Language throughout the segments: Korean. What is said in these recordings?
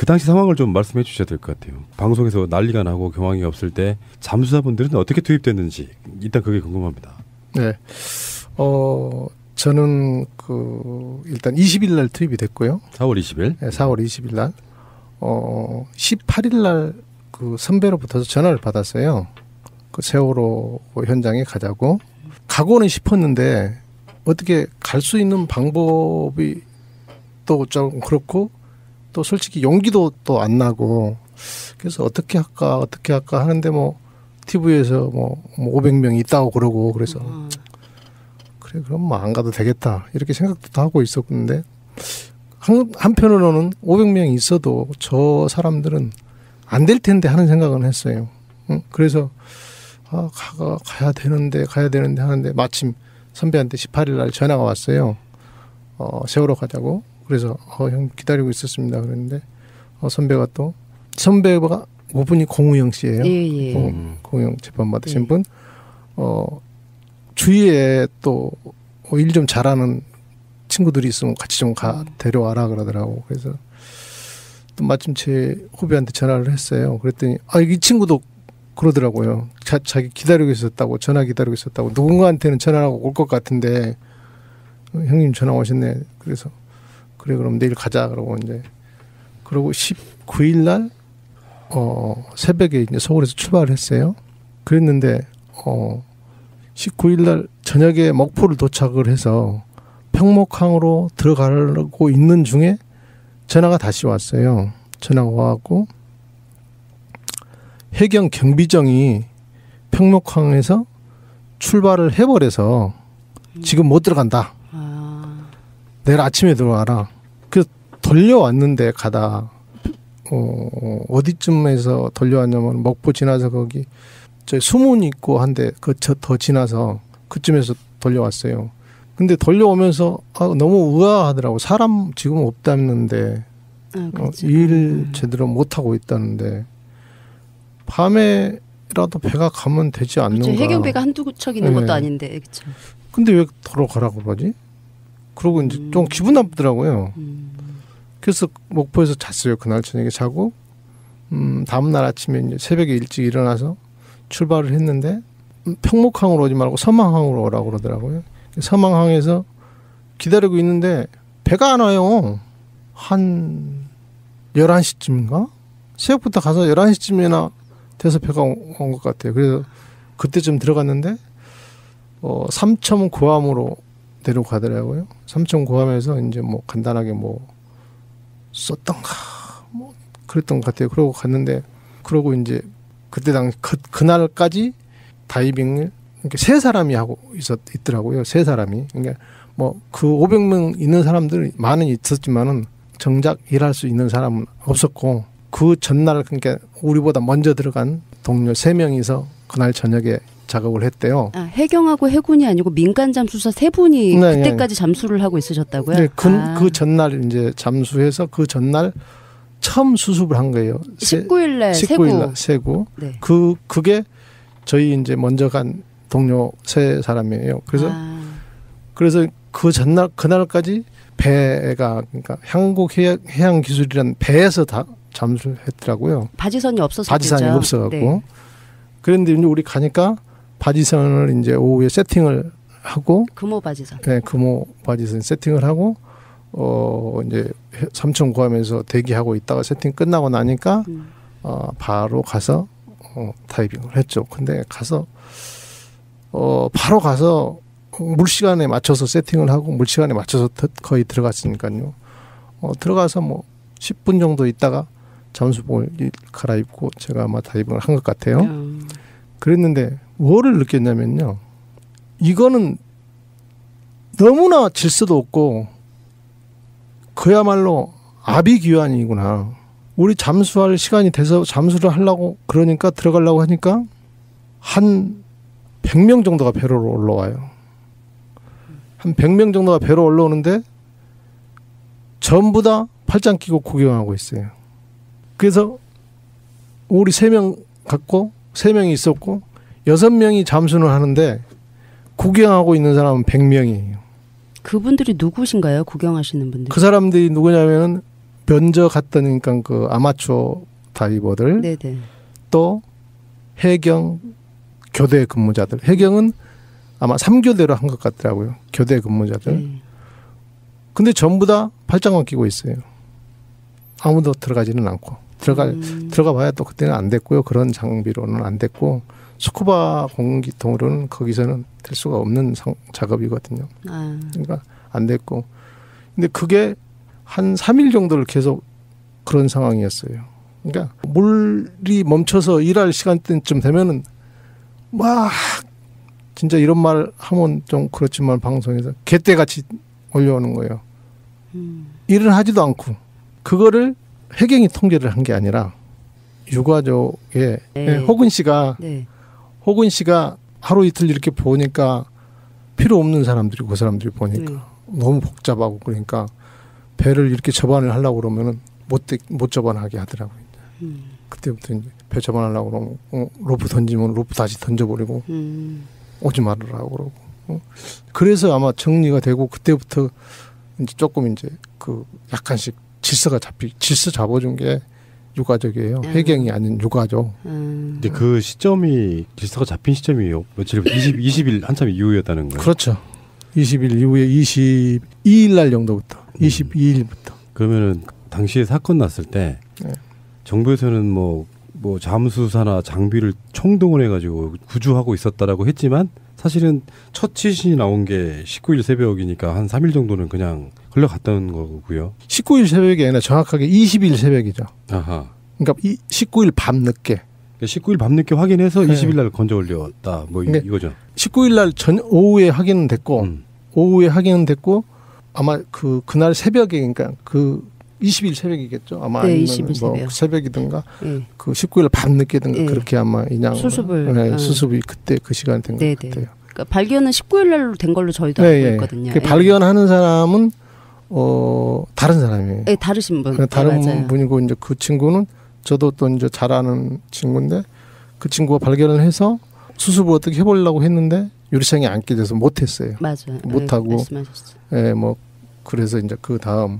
당시 상황을 좀 말씀해 주셔야 될 것 같아요. 방송에서 난리가 나고 경황이 없을 때 잠수사분들은 어떻게 투입됐는지 일단 그게 궁금합니다. 네. 저는 일단 20일 날 투입이 됐고요. 4월 20일? 네, 4월 20일 날. 18일 날 그 선배로부터 전화를 받았어요. 그 세월호 현장에 가자고. 가고는 싶었는데 어떻게 갈 수 있는 방법이 또 좀 그렇고 또 솔직히 용기도 또 안 나고 그래서 어떻게 할까 하는데 뭐 TV에서 뭐 500명이 있다고 그러고 그래서 그래 그럼 뭐 안 가도 되겠다 이렇게 생각도 하고 있었는데 한편으로는 500명이 있어도 저 사람들은 안 될 텐데 하는 생각은 했어요. 그래서 가야 되는데 하는데 마침 선배한테 18일 날 전화가 왔어요. 세월호 가자고. 그래서 형 기다리고 있었습니다. 그랬는데 선배가 5분이 공우영 씨예요. 예. 공우영 재판 받으신 분. 주위에 또 일 좀 잘하는 친구들이 있으면 같이 좀 데려와라 그러더라고. 그래서 또 마침 제 후배한테 전화를 했어요. 그랬더니 이 친구도 그러더라고요. 자기 기다리고 있었다고 전화 기다리고 있었다고 누군가한테는 전화하고 올 것 같은데 형님 전화 오셨네. 그래서 그래 그럼 내일 가자 그러고 이제 그러고 19일 날 새벽에 이제 서울에서 출발을 했어요. 그랬는데 19일 날 저녁에 목포를 도착을 해서 평목항으로 들어가려고 있는 중에 전화가 다시 왔어요. 전화가 와갖고 해경 경비정이 평목항에서 출발을 해버려서 지금 못 들어간다. 내일 아침에 들어와라. 그래서 돌려왔는데 가다 어디쯤에서 돌려왔냐면 목포 지나서 거기 저 수문 있고 한데 더 지나서 그쯤에서 돌려왔어요. 근데 돌려오면서 너무 의아하더라고. 사람 지금 없다는데 일 제대로 못하고 있다는데 밤에라도 배가 가면 되지 않는가. 그렇죠. 해경배가 한두 척 있는 것도 아닌데. 그렇죠. 근데 왜 돌아가라고 그러지? 그러고 이제 좀 기분 나쁘더라고요. 그래서 목포에서 잤어요. 그날 저녁에 자고 다음날 아침에 이제 새벽에 일찍 일어나서 출발을 했는데 평목항으로 오지 말고 서망항으로 오라고 그러더라고요. 서망항에서 기다리고 있는데 배가 안 와요. 한 11시쯤인가? 새벽부터 가서 11시쯤이나 돼서 배가 온 것 같아요. 그래서 그때쯤 들어갔는데 삼천고함으로 내려가더라고요. 삼천고함에서 이제 뭐 간단하게 뭐 썼던가 뭐 그랬던 것 같아요. 그러고 갔는데 그러고 이제 그때 그날까지 다이빙을 이렇게 세 사람이 하고 있더라고요. 세 사람이. 그러니까 뭐 그 500명 있는 사람들 많은 있었지만은 정작 일할 수 있는 사람은 없었고 그 전날 그러니까 우리보다 먼저 들어간 동료 3명이서 그날 저녁에 작업을 했대요. 해경하고 해군이 아니고 민간 잠수사 3분이 그때까지 잠수를 하고 있으셨다고요? 네, 그 전날 이제 잠수해서 그 전날 처음 수습을 한 거예요. 19일 날 세구. 네. 그게 저희 이제 먼저 간 동료 3사람이에요. 그래서 그 전날 그날까지 배가 그러니까 한국해양기술이라는 배에서 다 잠수를 했더라고요. 바지선이 없어서 바지선이 없어갖고. 네. 그런데 이제 우리 가니까 바지선을 이제 오후에 세팅을 하고 금호 바지선. 네, 금호 바지선 세팅을 하고 이제 삼천고함에서 대기하고 있다가 세팅 끝나고 나니까 바로 가서 다이빙을 했죠. 근데 가서 바로 가서 물시간에 맞춰서 세팅을 하고 물시간에 맞춰서 거의 들어갔으니까요. 들어가서 뭐 10분 정도 있다가 잠수복을 갈아입고 제가 아마 다이빙을 한 것 같아요. 그랬는데 뭐를 느꼈냐면요. 이거는 너무나 질서도 없고 그야말로 아비규환이구나. 우리 잠수할 시간이 돼서 잠수를 하려고 그러니까 들어가려고 하니까 한 100명 정도가 배로 올라와요. 한 100명 정도가 배로 올라오는데 전부 다 팔짱 끼고 구경하고 있어요. 그래서 우리 3명 갖고 3명이 있었고 6명이 잠수를 하는데 구경하고 있는 사람은 100명이에요. 그분들이 누구신가요? 구경하시는 분들. 그 사람들이 누구냐면 먼저 갔던 그러니까 그 아마추어 다이버들 네네. 또 해경 교대 근무자들. 해경은 아마 3교대로 한 것 같더라고요. 교대 근무자들. 근데 전부 다 팔짱만 끼고 있어요. 아무도 들어가지는 않고. 들어가 봐야 또 그때는 안 됐고요. 그런 장비로는 안 됐고 스쿠바 공기통으로는 거기서는 될 수가 없는 작업이거든요. 그러니까 안 됐고. 근데 그게 한 3일 정도를 계속 그런 상황이었어요. 그러니까 물이 멈춰서 일할 시간대쯤 되면은 막 진짜 이런 말 하면 좀 그렇지만 방송에서 개떼같이 올려오는 거예요. 일을 하지도 않고 그거를 해경이 통제를 한 게 아니라 유가족의 호근 씨가 호근 씨가 하루 이틀 이렇게 보니까 필요 없는 사람들이 그 사람들이 보니까 너무 복잡하고 그러니까 배를 이렇게 접안을 하려고 그러면은 못 접안하게 하더라고요. 그때부터 이제 배 접안하려고 그러면 로프 던지면 로프 다시 던져버리고 오지 말으라고 그러고 그래서 아마 정리가 되고 그때부터 이제 조금 이제 그 약간씩 질서 잡아준 게 유가족이에요. 해경이 아닌 유가족. 근데 그 시점이 질서가 잡힌 시점이요. 며칠 20일 한참 이후였다는 거예요. 그렇죠. 20일 이후에 22일 날 정도부터 22일부터. 그러면은 당시에 사건 났을 때 정부에서는 뭐 잠수사나 장비를 총동원해가지고 구조하고 있었다라고 했지만 사실은 첫 지신이 나온 게 19일 새벽이니까 한 3일 정도는 그냥 흘러갔던 거고요. 19일 새벽이 아니라 정확하게 20일 새벽이죠. 아하. 그러니까 19일 밤 늦게. 19일 밤 늦게 확인해서 20일 날 건져 올렸다. 뭐 이거죠. 19일 날 오후에 확인은 됐고 오후에 확인은 됐고 아마 그날 새벽에 그러니까 그 20일 새벽이겠죠. 아마 네, 아니면 20일 뭐 새벽. 새벽이든가 그 19일 밤 늦게든가 그렇게 아마 인양 수습이 그때 그 시간에 된 것 같아요. 그러니까 발견은 19일 날로 된 걸로 저희도 알고 있거든요. 발견하는 사람은 다른 사람이에요. 네, 다르신 분. 다른 맞아요. 분이고 이제 그 친구는 저도 또 이제 잘 아는 친구인데 그 친구가 발견을 해서 수습을 어떻게 해보려고 했는데 유리창이 안 깨져서 못했어요. 맞아요. 못하고. 말씀하셨어요. 예, 뭐 그래서 이제 그 다음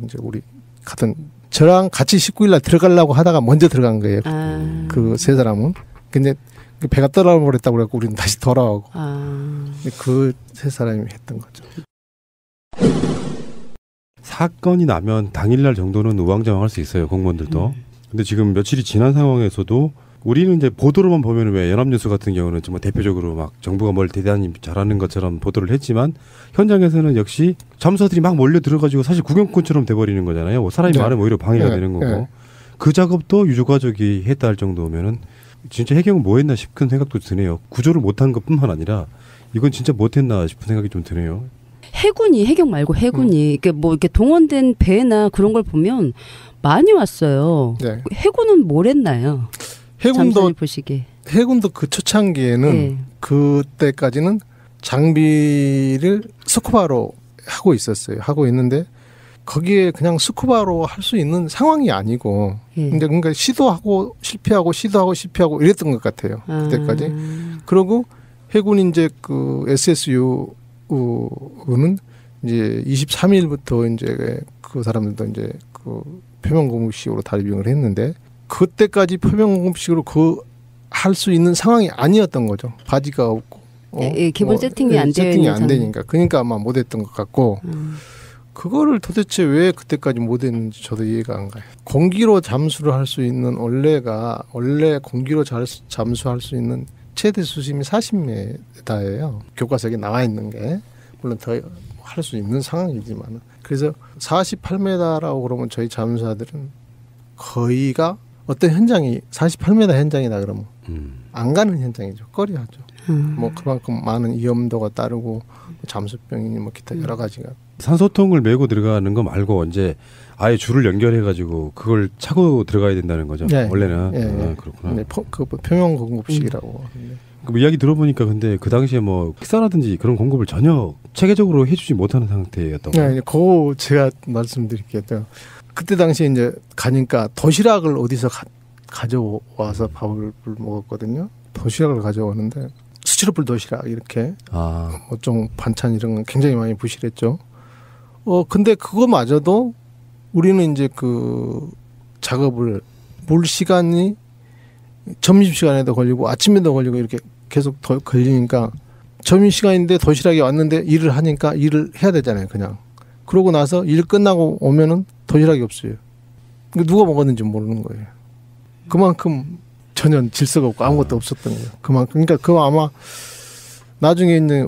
이제 우리 같은 저랑 같이 19일 날 들어가려고 하다가 먼저 들어간 거예요. 그 세 사람은. 근데 배가 떠나버렸다고 그래갖고 우리는 다시 돌아오고. 그 세 사람이 했던 거죠. 사건이 나면 당일날 정도는 우왕좌왕할 수 있어요. 공무원들도. 근데 지금 며칠이 지난 상황에서도 우리는 이제 보도로만 보면 왜 연합뉴스 같은 경우는 정말 대표적으로 막 정부가 뭘 대단히 잘하는 것처럼 보도를 했지만 현장에서는 역시 잠수사들이 막 몰려 들어가지고 사실 구경꾼처럼 돼버리는 거잖아요. 뭐 사람이 많으면 오히려 방해가 되는 거고. 그 작업도 유가족이 했다 할 정도면은 진짜 해경은 뭐 했나 싶은 생각도 드네요. 구조를 못한 것뿐만 아니라 이건 진짜 못했나 싶은 생각이 좀 드네요. 해경 말고 해군이 이렇게 뭐 이렇게 동원된 배나 그런 걸 보면 많이 왔어요. 해군은 뭘 했나요? 해군도 그 초창기에는 그때까지는 장비를 스쿠바로 하고 있었어요. 하고 있는데 거기에 그냥 스쿠바로 할 수 있는 상황이 아니고 근데 그러니까 시도하고 실패하고 이랬던 것 같아요. 그때까지. 그리고 해군이 이제 그 SSU는 이제 23일부터 이제 그 사람들도 이제 그 표면공급식으로 다이빙을 했는데 그때까지 표면공급식으로 할 수 있는 상황이 아니었던 거죠. 바지가 없고 기본 세팅이 안 되니까 그러니까 아마 못했던 것 같고 그거를 도대체 왜 그때까지 못했는지 저도 이해가 안 가요. 공기로 잠수를 할 수 있는 원래 공기로 잠수할 수 있는 최대 수심이 40m예요. 교과서에 나와 있는 게 물론 더 할 수 있는 상황이지만 그래서 48m라고 그러면 저희 잠수사들은 거의가 어떤 현장이 48m 현장이다 그러면 안 가는 현장이죠. 꺼려하죠. 뭐 그만큼 많은 위험도가 따르고 잠수병이니 뭐 기타 여러 가지가. 산소통을 메고 들어가는 거 말고 이제 아예 줄을 연결해가지고 그걸 차고 들어가야 된다는 거죠. 원래는. 그렇구나. 그 표면 공급식이라고. 그 이야기 들어보니까 근데 그 당시에 뭐 식사라든지 그런 공급을 전혀 체계적으로 해주지 못하는 상태였던 거예요. 그거 제가 말씀드릴게요. 그때 당시에 이제 가니까 도시락을 어디서 가져와서 밥을 먹었거든요. 도시락을 가져오는데 수치로불 도시락 이렇게 뭐 좀 반찬 이런 건 굉장히 많이 부실했죠. 근데 그거마저도 우리는 이제 그 작업을 볼 시간이 점심시간에도 걸리고 아침에도 걸리고 이렇게 계속 더 걸리니까 점심시간인데 도시락이 왔는데 일을 하니까 일을 해야 되잖아요. 그냥. 그러고 나서 일 끝나고 오면은 도시락이 없어요. 누가 먹었는지 모르는 거예요. 그만큼 전혀 질서가 없고 아무것도 없었던 거예요. 그만큼. 그러니까 그 아마 나중에 이제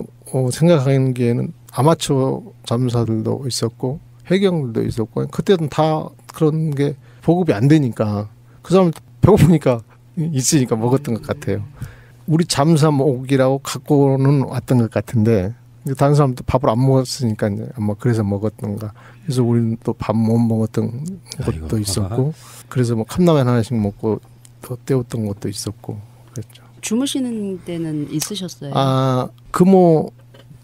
생각하기에는 아마추어 잠수사들도 있었고 해경들도 있었고 그때는 다 그런 게 보급이 안 되니까 그 사람 배고프니까 있으니까 먹었던 것 같아요. 우리 잠수함옥이라고 갖고는 왔던 것 같은데 다른 사람도 밥을 안 먹었으니까 이제 아마 그래서 먹었던가. 그래서 우리는 또 밥 못 먹었던 것도 있었고 그래서 뭐 컵라면 하나씩 먹고 또 때웠던 것도 있었고 그랬죠. 주무시는 데는 있으셨어요? 아 금호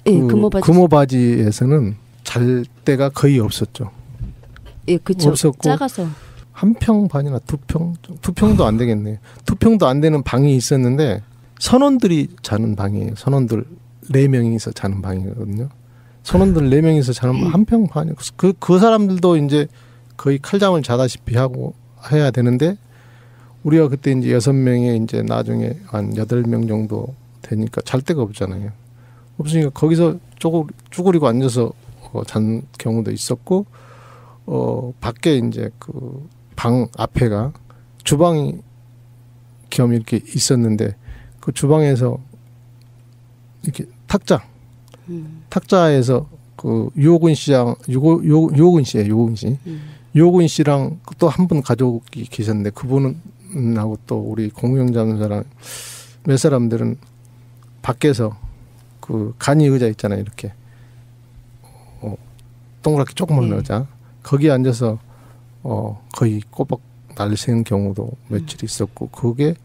예, 금호바지에서는 잘 데가 거의 없었죠. 예, 그렇죠. 없었고 작아서 한 평 반이나 두 평도 안 되겠네요. 2평도 안 되는 방이 있었는데 선원들이 자는 방이에요. 선원들 4명이서 자는 방이거든요. 선원들 4명이서 자는 한 평 반이에요. 그 사람들도 이제 거의 칼잠을 자다시피 하고 해야 되는데 우리가 그때 이제 6명에 이제 나중에 한 8명 정도 되니까 잘 데가 없잖아요. 없으니까 거기서 쭈그리고 앉아서 잔 경우도 있었고 밖에 이제 그 방 앞에가 주방이 겸 이렇게 있었는데 그 주방에서 이렇게 탁자에서 그 유호근 씨랑 유호근 씨랑 또 한 분 가족이 계셨는데 그분은 하고 또 우리 공유영잠수사랑 몇 사람들은 밖에서 그 간이 의자 있잖아요. 이렇게 동그랗게 조그만 의자 거기에 앉아서 거의 꼬박 날새는 경우도 며칠 있었고 그게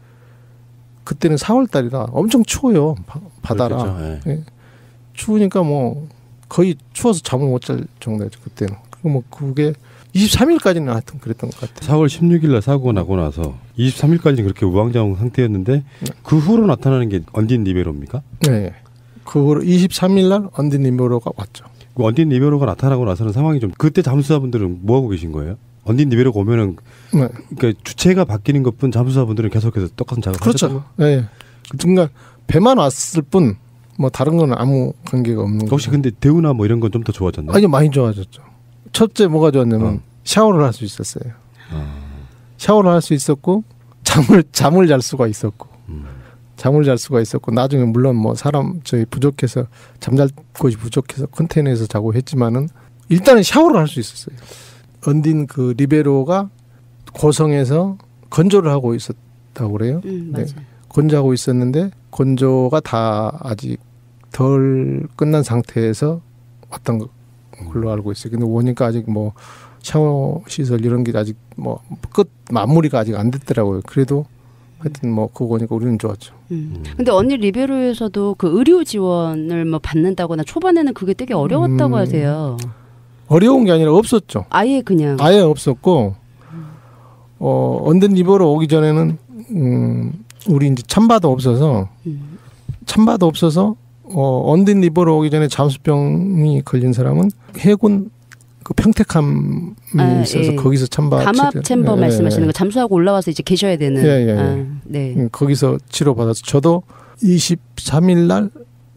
그때는 4월 달이라 엄청 추워요. 바다라. 예. 추우니까 뭐 거의 추워서 잠을 못 잘 정도였죠. 그때는. 그리고 뭐 그게 23일까지는 하여튼 그랬던 것 같아요. 4월 16일 날 사고가 나고 나서 23일까지는 그렇게 우왕좌왕 상태였는데 그 후로 나타나는 게 언딘 리베로입니까? 네. 그 후로 23일 날 언딘 리베로가 왔죠. 그 언딘 리베로가 나타나고 나서는 상황이 좀 그때 잠수사분들은 뭐 하고 계신 거예요? 언딘 리베로가 오면은 그러니까 주체가 바뀌는 것뿐 잠수사분들은 계속해서 똑같은 작업을 그렇죠. 네. 그러니까 배만 왔을 뿐 뭐 다른 건 아무 관계가 없는 거죠. 혹시 근데 대우나 뭐 이런 건 좀 더 좋아졌나요? 아니 많이 좋아졌죠. 첫째 뭐가 좋았냐면 샤워를 할 수 있었어요. 샤워를 할 수 있었고 잠을 잘 수가 있었고 잠을 잘 수가 있었고 나중에 물론 뭐 사람 저희 부족해서 잠잘 곳이 부족해서 컨테이너에서 자고 했지만은 일단은 샤워를 할 수 있었어요. 언딘 그 리베로가 고성에서 건조를 하고 있었다고 그래요. 맞아요. 네. 건조하고 있었는데 건조가 다 아직 덜 끝난 상태에서 왔던 걸로 알고 있어요. 근데 오니까 아직 뭐 샤워 시설 이런 게 아직 뭐 끝 마무리가 아직 안 됐더라고요. 그래도 하여튼 뭐 그거 보니까 우리는 좋았죠. 근데 언니 리베로에서도 그 의료 지원을 뭐 받는다거나 초반에는 그게 되게 어려웠다고 하세요. 어려운 게 아니라 없었죠. 아예 그냥. 아예 없었고 언든 리베로 오기 전에는 우리 이제 참바도 없어서 언든 리버로 오기 전에 잠수병이 걸린 사람은 해군 그 평택함이 있어서 거기서 참바 담합 챔버 말씀하시는 거 잠수하고 올라와서 이제 계셔야 되는. 네. 거기서 치료 받아서 저도 23일 날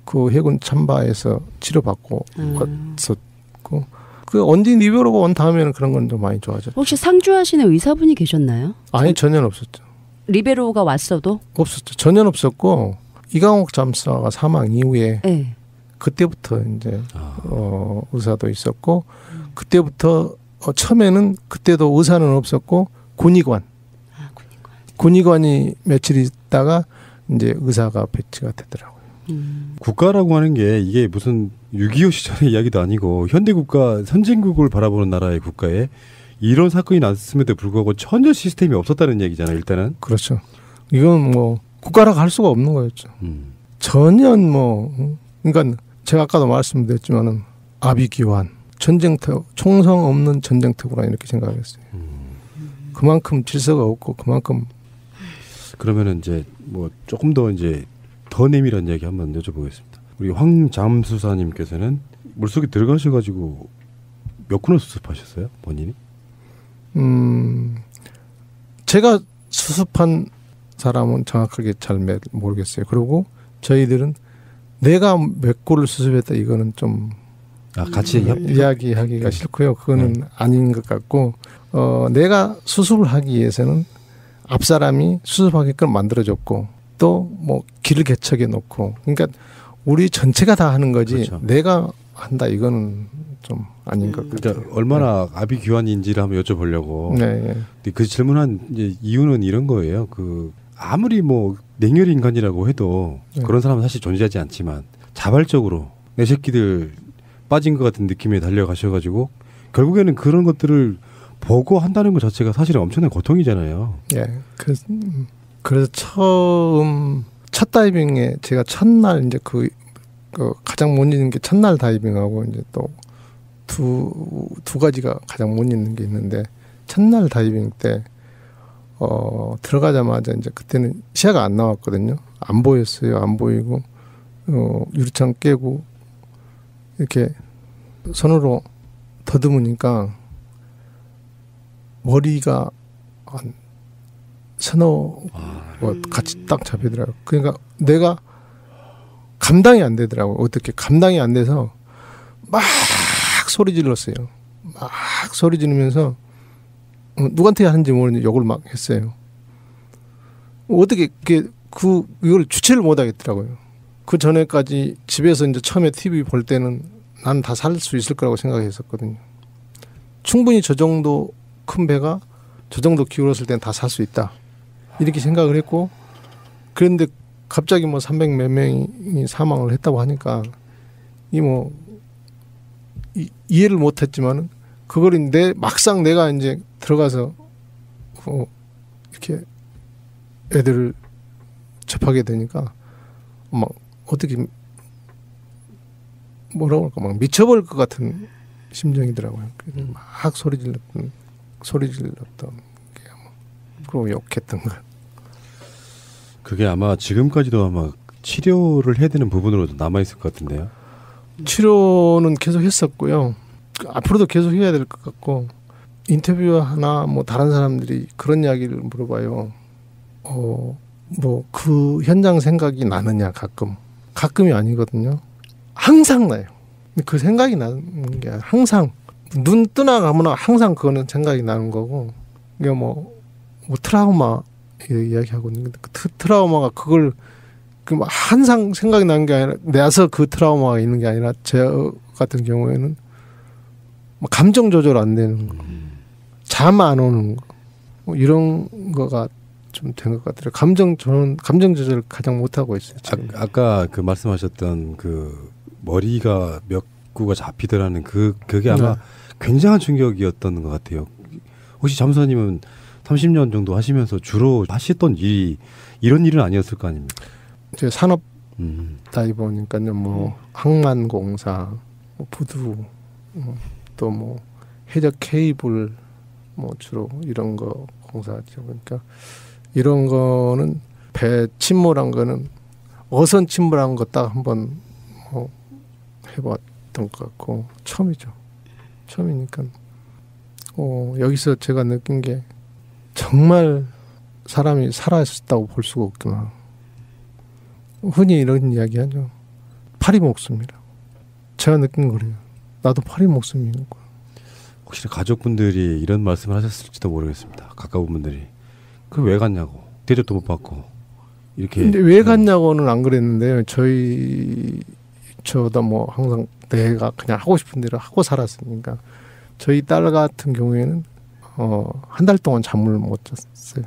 그 해군 참바에서 치료받고 왔었고 그 언딘 리버로가 온 다음에는 그런 건 좀 많이 좋아졌죠. 혹시 상주하시는 의사분이 계셨나요? 아니 전혀 없었죠. 리베로가 왔어도? 없었죠. 전혀 없었고 이강옥 잠수사가 사망 이후에 그때부터 이제 의사도 있었고 그때부터 처음에는 그때도 의사는 없었고 군의관이 며칠 있다가 이제 의사가 배치가 되더라고요. 국가라고 하는 게 이게 무슨 6.25 시절의 이야기도 아니고 현대국가 선진국을 바라보는 나라의 국가에 이런 사건이 났음에도 불구하고 전혀 시스템이 없었다는 얘기잖아요. 일단은. 그렇죠. 이건 뭐 국가라고 할 수가 없는 거였죠. 전혀 뭐 그러니까 제가 아까도 말씀드렸지만은 아비규환 전쟁터 총성 없는 전쟁터구나 이렇게 생각했어요. 그만큼 질서가 없고 그만큼. 그러면은 이제 뭐 조금 더 이제 더 내밀한 이야기 한번 여쭤보겠습니다. 우리 황 잠수사님께서는 물속에 들어가셔가지고 몇 군을 수습하셨어요, 본인이? 제가 수습한 사람은 정확하게 잘 모르겠어요. 그리고 저희들은 내가 몇 골을 수습했다 이거는 좀 같이 이야기하기가 싫고요. 그거는 아닌 것 같고 내가 수습을 하기 위해서는 앞 사람이 수습하게끔 만들어줬고 또 뭐 길을 개척해 놓고 그러니까 우리 전체가 다 하는 거지 그렇죠. 내가 한다 이거는 좀 아닌 것 같아요. 그러니까 얼마나 아비규환인지를 한번 여쭤보려고. 네. 그 질문한 이제 이유는 이런 거예요. 그 아무리 뭐 냉혈 인간이라고 해도 그런 사람은 사실 존재하지 않지만 자발적으로 내 새끼들 빠진 것 같은 느낌에 달려가셔가지고 결국에는 그런 것들을 보고 한다는 것 자체가 사실은 엄청난 고통이잖아요. 예. 그래서 첫 다이빙에 제가 첫날 이제 그 가장 못 잊는 게 첫날 다이빙하고 이제 또 두 가지가 가장 못 잊는 게 있는데 첫날 다이빙 때 들어가자마자 이제 그때는 시야가 안 나왔거든요. 안 보였어요. 안 보이고 유리창 깨고 이렇게 손으로 더듬으니까 머리가 한 서너 같이 딱 잡히더라고요. 그러니까 내가 감당이 안 되더라고요. 어떻게 감당이 안 돼서 막 소리 질렀어요. 막 소리 지르면서 누구한테 하는지 모르는데 욕을 막 했어요. 어떻게 이걸 주체를 못 하겠더라고요. 그 전에까지 집에서 이제 처음에 TV 볼 때는 난 다 살 수 있을 거라고 생각했었거든요. 충분히 저 정도 큰 배가 저 정도 기울었을 때는 다 살 수 있다. 이렇게 생각을 했고 그런데 갑자기 뭐 300 몇 명이 사망을 했다고 하니까 이해를 못했지만은 그걸 막상 내가 이제 들어가서 이렇게 애들을 접하게 되니까 막 어떻게 뭐라고 할까 막 미쳐버릴 것 같은 심정이더라고요. 막 소리 질렀던 게 그리고 욕했던 거. 그게 아마 지금까지도 아마 치료를 해야 되는 부분으로도 남아 있을 것 같은데요. 치료는 계속 했었고요. 앞으로도 계속 해야 될 것 같고 인터뷰 하나 뭐 다른 사람들이 그런 이야기를 물어봐요. 뭐 그 현장 생각이 나느냐 가끔이 아니거든요. 항상 나요. 그 생각이 나는 게 항상 눈 뜨나 감으나 항상 그거는 생각이 나는 거고 이게 뭐 트라우마 이야기하고 있는데 그 트라우마가 그걸 항상 생각이 나는 게 아니라 내서 그 트라우마가 있는 게 아니라 제 같은 경우에는 감정 조절 안 되는 거, 잠 안 오는 거, 뭐 이런 거가 좀 된 것 같아요. 감정 조절 가장 못 하고 있어요. 아까 그 말씀하셨던 그 머리가 몇 구가 잡히더라는 그게 아마 굉장한 충격이었던 것 같아요. 혹시 잠수사님은 30년 정도 하시면서 주로 하셨던 일이 이런 일은 아니었을 거 아닙니까? 제 산업 다이버니까요. 뭐 항만공사, 뭐 부두, 또 뭐 해적 케이블, 뭐 주로 이런 거 공사하죠. 그러니까 이런 거는 배 침몰한 거는 어선 침몰한 거 딱 한번 해봤던 것 같고 처음이니까 여기서 제가 느낀 게 정말 사람이 살아있었다고 볼 수가 없구나. 흔히 이런 이야기 하죠. 파리 목숨이라. 제가 느낀 거래요. 나도 파리 목숨이 있는 거야. 혹시 가족분들이 이런 말씀을 하셨을지도 모르겠습니다. 가까운 분들이. 그 왜 갔냐고. 대접도 못 받고. 이렇게. 근데 왜 갔냐고는 안 그랬는데요. 저도 뭐 항상 내가 그냥 하고 싶은 대로 하고 살았으니까. 저희 딸 같은 경우에는 한 달 동안 잠을 못 잤어요.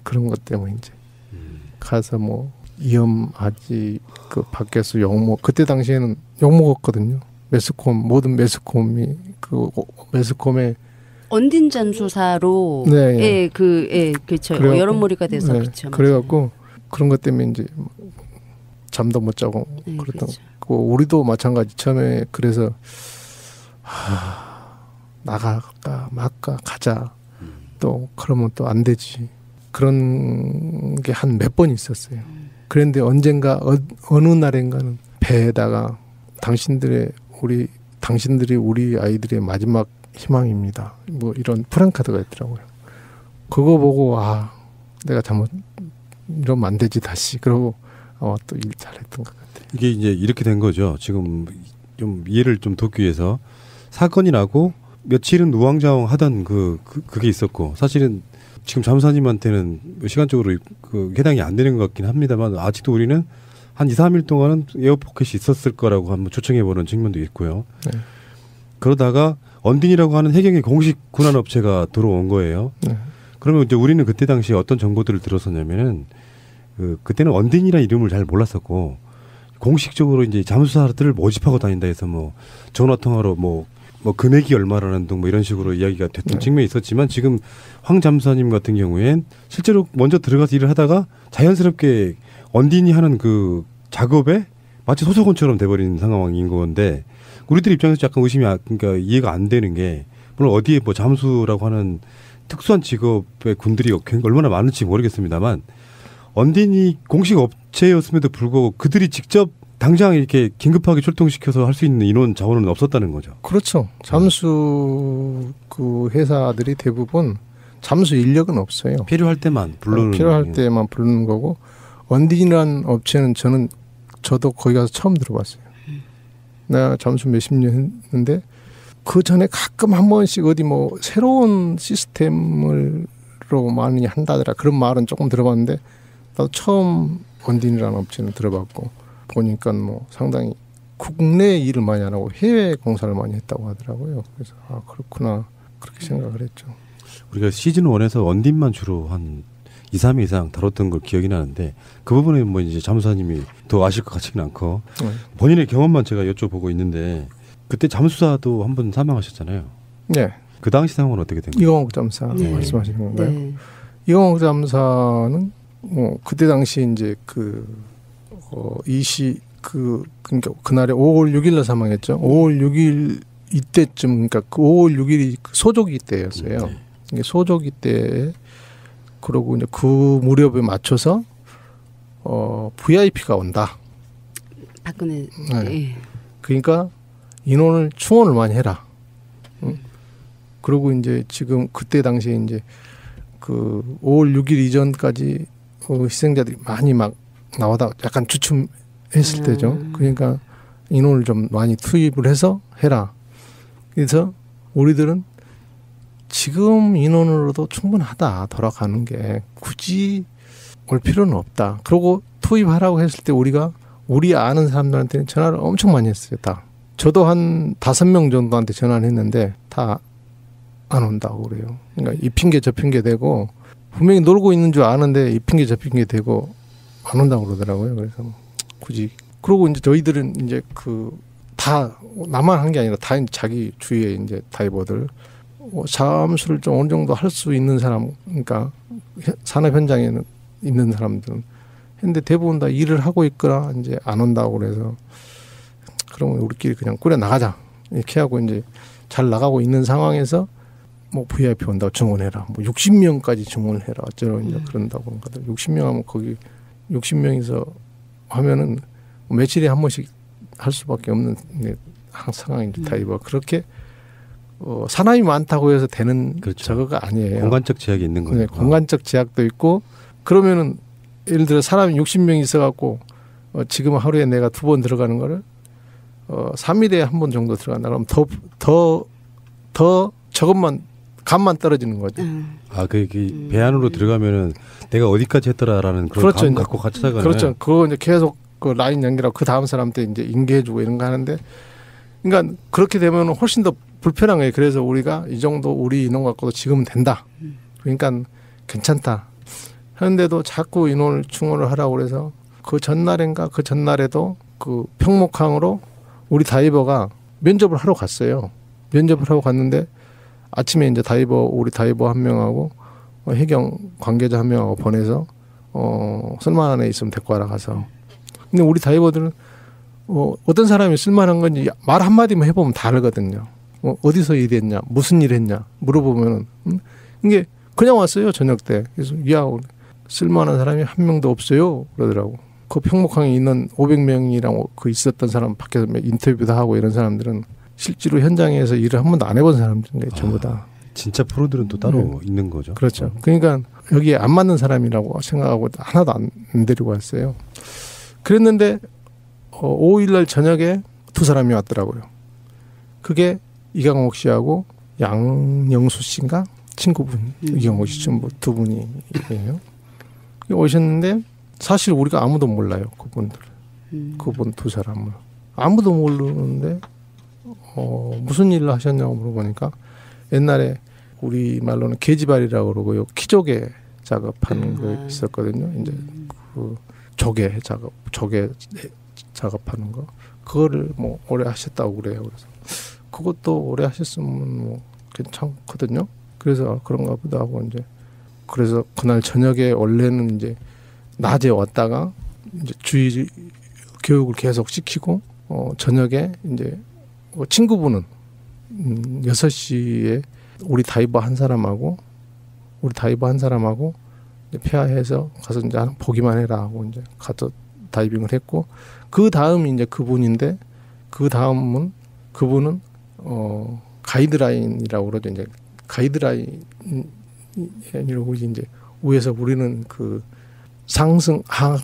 그런 것 때문에 이제 가서 뭐 위험하지 그 밖에서 그때 당시에는 욕 먹었거든요. 모든 매스컴이 그 매스컴에 언딘 잠수사로 그렇죠. 여론몰이가 돼서 그렇죠. 그래갖고 그런 것 때문에 이제 잠도 못 자고 그랬던 그렇죠. 거. 우리도 마찬가지 처음에 그래서 나갈까 말까 가자. 또 그러면 또 안 되지. 그런 게 한 몇 번 있었어요. 그런데 언젠가 어느 날인가는 배에다가 당신들이 우리 아이들의 마지막 희망입니다. 뭐 이런 프랜카드가 있더라고요. 그거 보고 내가 잘못 이러면 안 되지 다시. 그러고 또 일 잘했던 것 같아요. 이게 이제 이렇게 된 거죠. 지금 좀 이해를 좀 돕기 위해서 사건이 나고 며칠은 우왕좌왕하던 그게 있었고 사실은 지금 잠수사님한테는 시간적으로 해당이 안 되는 것 같긴 합니다만 아직도 우리는 한 2, 3일 동안은 에어포켓이 있었을 거라고 한번 추정해보는 측면도 있고요. 네. 그러다가 언딘이라고 하는 해경의 공식 군환업체가 들어온 거예요. 네. 그러면 이제 우리는 그때 당시에 어떤 정보들을 들었었냐면은 그때는 언딘이라는 이름을 잘 몰랐었고 공식적으로 이제 잠수사들을 모집하고 다닌다 해서 뭐 전화통화로 뭐 금액이 얼마라는 등 뭐 이런 식으로 이야기가 됐던 측면이 있었지만 지금 황 잠수사님 같은 경우엔 실제로 먼저 들어가서 일을 하다가 자연스럽게 언딘이 하는 그 작업에 마치 소속원처럼 돼버린 상황인 건데 우리들 입장에서 약간 의심이 그러니까 이해가 안 되는 게 물론 어디에 뭐 잠수라고 하는 특수한 직업의 군들이 얼마나 많은지 모르겠습니다만 언딘이 공식 업체였음에도 불구하고 그들이 직접 당장 이렇게 긴급하게 출동시켜서 할 수 있는 인원 자원은 없었다는 거죠. 그렇죠. 잠수 그 회사들이 대부분 잠수 인력은 없어요. 필요할 때만 부르는 필요할 때만 부르는 거고 언딘이라는 업체는 저도 거기 가서 처음 들어봤어요. 내가 잠수 몇십 년 했는데 그 전에 가끔 한 번씩 어디 뭐 새로운 시스템으로 많이 한다더라 그런 말은 조금 들어봤는데 나도 처음 언딘이라는 업체는 들어봤고 보니까 뭐 상당히 국내 일을 많이 안 하고 해외 공사를 많이 했다고 하더라고요. 그래서 그렇구나 그렇게 생각을 했죠. 우리가 시즌 1에서 언딘만 주로 한 2, 3회 이상 다뤘던 걸 기억이 나는데 그 부분에 뭐 이제 잠수사님이 더 아실 것 같지는 않고 본인의 경험만 제가 여쭤보고 있는데 그때 잠수사도 한 번 사망하셨잖아요. 네. 그 당시 상황은 어떻게 된 거예요? 이광옥 잠사 말씀하시는 건가요? 네. 이광옥 잠사는 그때 당시 이제 그러니까 그날에 5월 6일날 사망했죠. 5월 6일 이때쯤 그러니까 그 5월 6일이 소조기 때였어요. 이게 소조기 때 그러고 이제 그 무렵에 맞춰서 VIP가 온다. 박근혜. 네. 그러니까 충원을 많이 해라. 그리고 이제 지금 그때 당시에 이제 그 5월 6일 이전까지 희생자들이 많이 막 나와다 약간 주춤했을 때죠. 그러니까 인원을 좀 많이 투입을 해서 해라. 그래서 우리들은 지금 인원으로도 충분하다. 돌아가는 게 굳이 올 필요는 없다. 그러고 투입하라고 했을 때 우리 아는 사람들한테는 전화를 엄청 많이 했어요. 다. 저도 한 5명 정도한테 전화를 했는데 다 안 온다고 그래요. 그러니까 이 핑계 저 핑계 대고 분명히 놀고 있는 줄 아는데 이 핑계 저 핑계 대고 안 온다고 그러더라고요. 그래서 굳이 그러고 이제 저희들은 이제 다 나만 한 게 아니라 다 자기 주위에 이제 다이버들 잠수를 좀 어느 정도 할 수 있는 사람 그러니까 산업 현장에는 있는 사람들은 했는데 대부분 다 일을 하고 있거나 이제 안 온다고 그래서 그러면 우리끼리 그냥 꾸려 나가자 이렇게 하고 이제 잘 나가고 있는 상황에서 뭐 VIP 온다고 증원해라. 뭐 60명까지 증원을 해라. 어쩌고 이제 그런다고 그러거든. 60명 하면 거기 60명이서 하면은 며칠에 한 번씩 할 수밖에 없는 상황인데 다이버 그렇게 사람이 많다고 해서 되는 그렇죠. 저거가 아니에요. 공간적 제약이 있는 거예요. 네, 공간적 제약도 있고 그러면은 예를 들어 사람이 60명이 있어갖고 지금 하루에 내가 2번 들어가는 거를 3일에 한 번 정도 들어간다 그러면 더 저것만 감만 떨어지는 거죠. 배 안으로 들어가면은 내가 어디까지 했더라라는 그런 그렇죠. 감 갖고 같이 살아가는. 그렇죠. 그거 이제 계속 그 라인 연결하고 그 다음 사람한테 이제 인계해주고 이런 거 하는데, 그러니까 그렇게 되면 훨씬 더 불편한 거예요. 그래서 우리가 이 정도 우리 인원 갖고도 지금은 된다. 그러니까 괜찮다. 하는데도 자꾸 인원을 충원을 하라고 그래서 그 전날인가 그 전날에도 그 평목항으로 우리 다이버가 면접을 하러 갔어요. 면접을 하고 갔는데 아침에 이제 우리 다이버 한 명하고 해경 관계자 한 명하고 보내서 쓸만한 애 있으면 데리고 와라 가서. 근데 우리 다이버들은 어떤 사람이 쓸만한 건지 말 한마디만 해보면 다 알거든요. 어디서 일했냐, 무슨 일 했냐 물어보면은 이게 그냥 왔어요 저녁 때. 그래서 야 쓸만한 사람이 한 명도 없어요 그러더라고. 그 평목항에 있는 500명이랑 그 있었던 사람 밖에서 인터뷰도 하고 이런 사람들은 실제로 현장에서 일을 한 번도 안 해본 사람들인데 전부 다. 진짜 프로들은 또 따로 있는 거죠. 그렇죠. 그러니까 여기에 안 맞는 사람이라고 생각하고 하나도 안 데리고 왔어요. 그랬는데 5일날 저녁에 두 사람이 왔더라고요. 그게 이강옥 씨하고 양영수 씨인가 친구분 이강옥 씨 전부 두 분이에요. 오셨는데 사실 우리가 아무도 몰라요. 그분 두 사람을 아무도 모르는데 무슨 일을 하셨냐고 물어보니까 옛날에 우리 말로는 계지발이라고 그러고요. 키조개 작업하는 거 있었거든요. 이제 그 조개 작업하는 거 그거를 뭐 오래 하셨다고 그래요. 그래서 그것도 오래 하셨으면 뭐 괜찮거든요. 그래서 그런가 보다 하고 이제 그래서 그날 저녁에 원래는 이제 낮에 왔다가 이제 주의 교육을 계속 시키고 저녁에 이제 친구분은 6시에 우리 다이버 한 사람하고 폐하해서 가서 이제 보기만 해라 하고 이제 가서 다이빙을 했고 그 다음이 이제 그분인데 그분은 가이드라인이라고 그러죠. 이제 가이드라인이라고 이제 위에서 우리는 그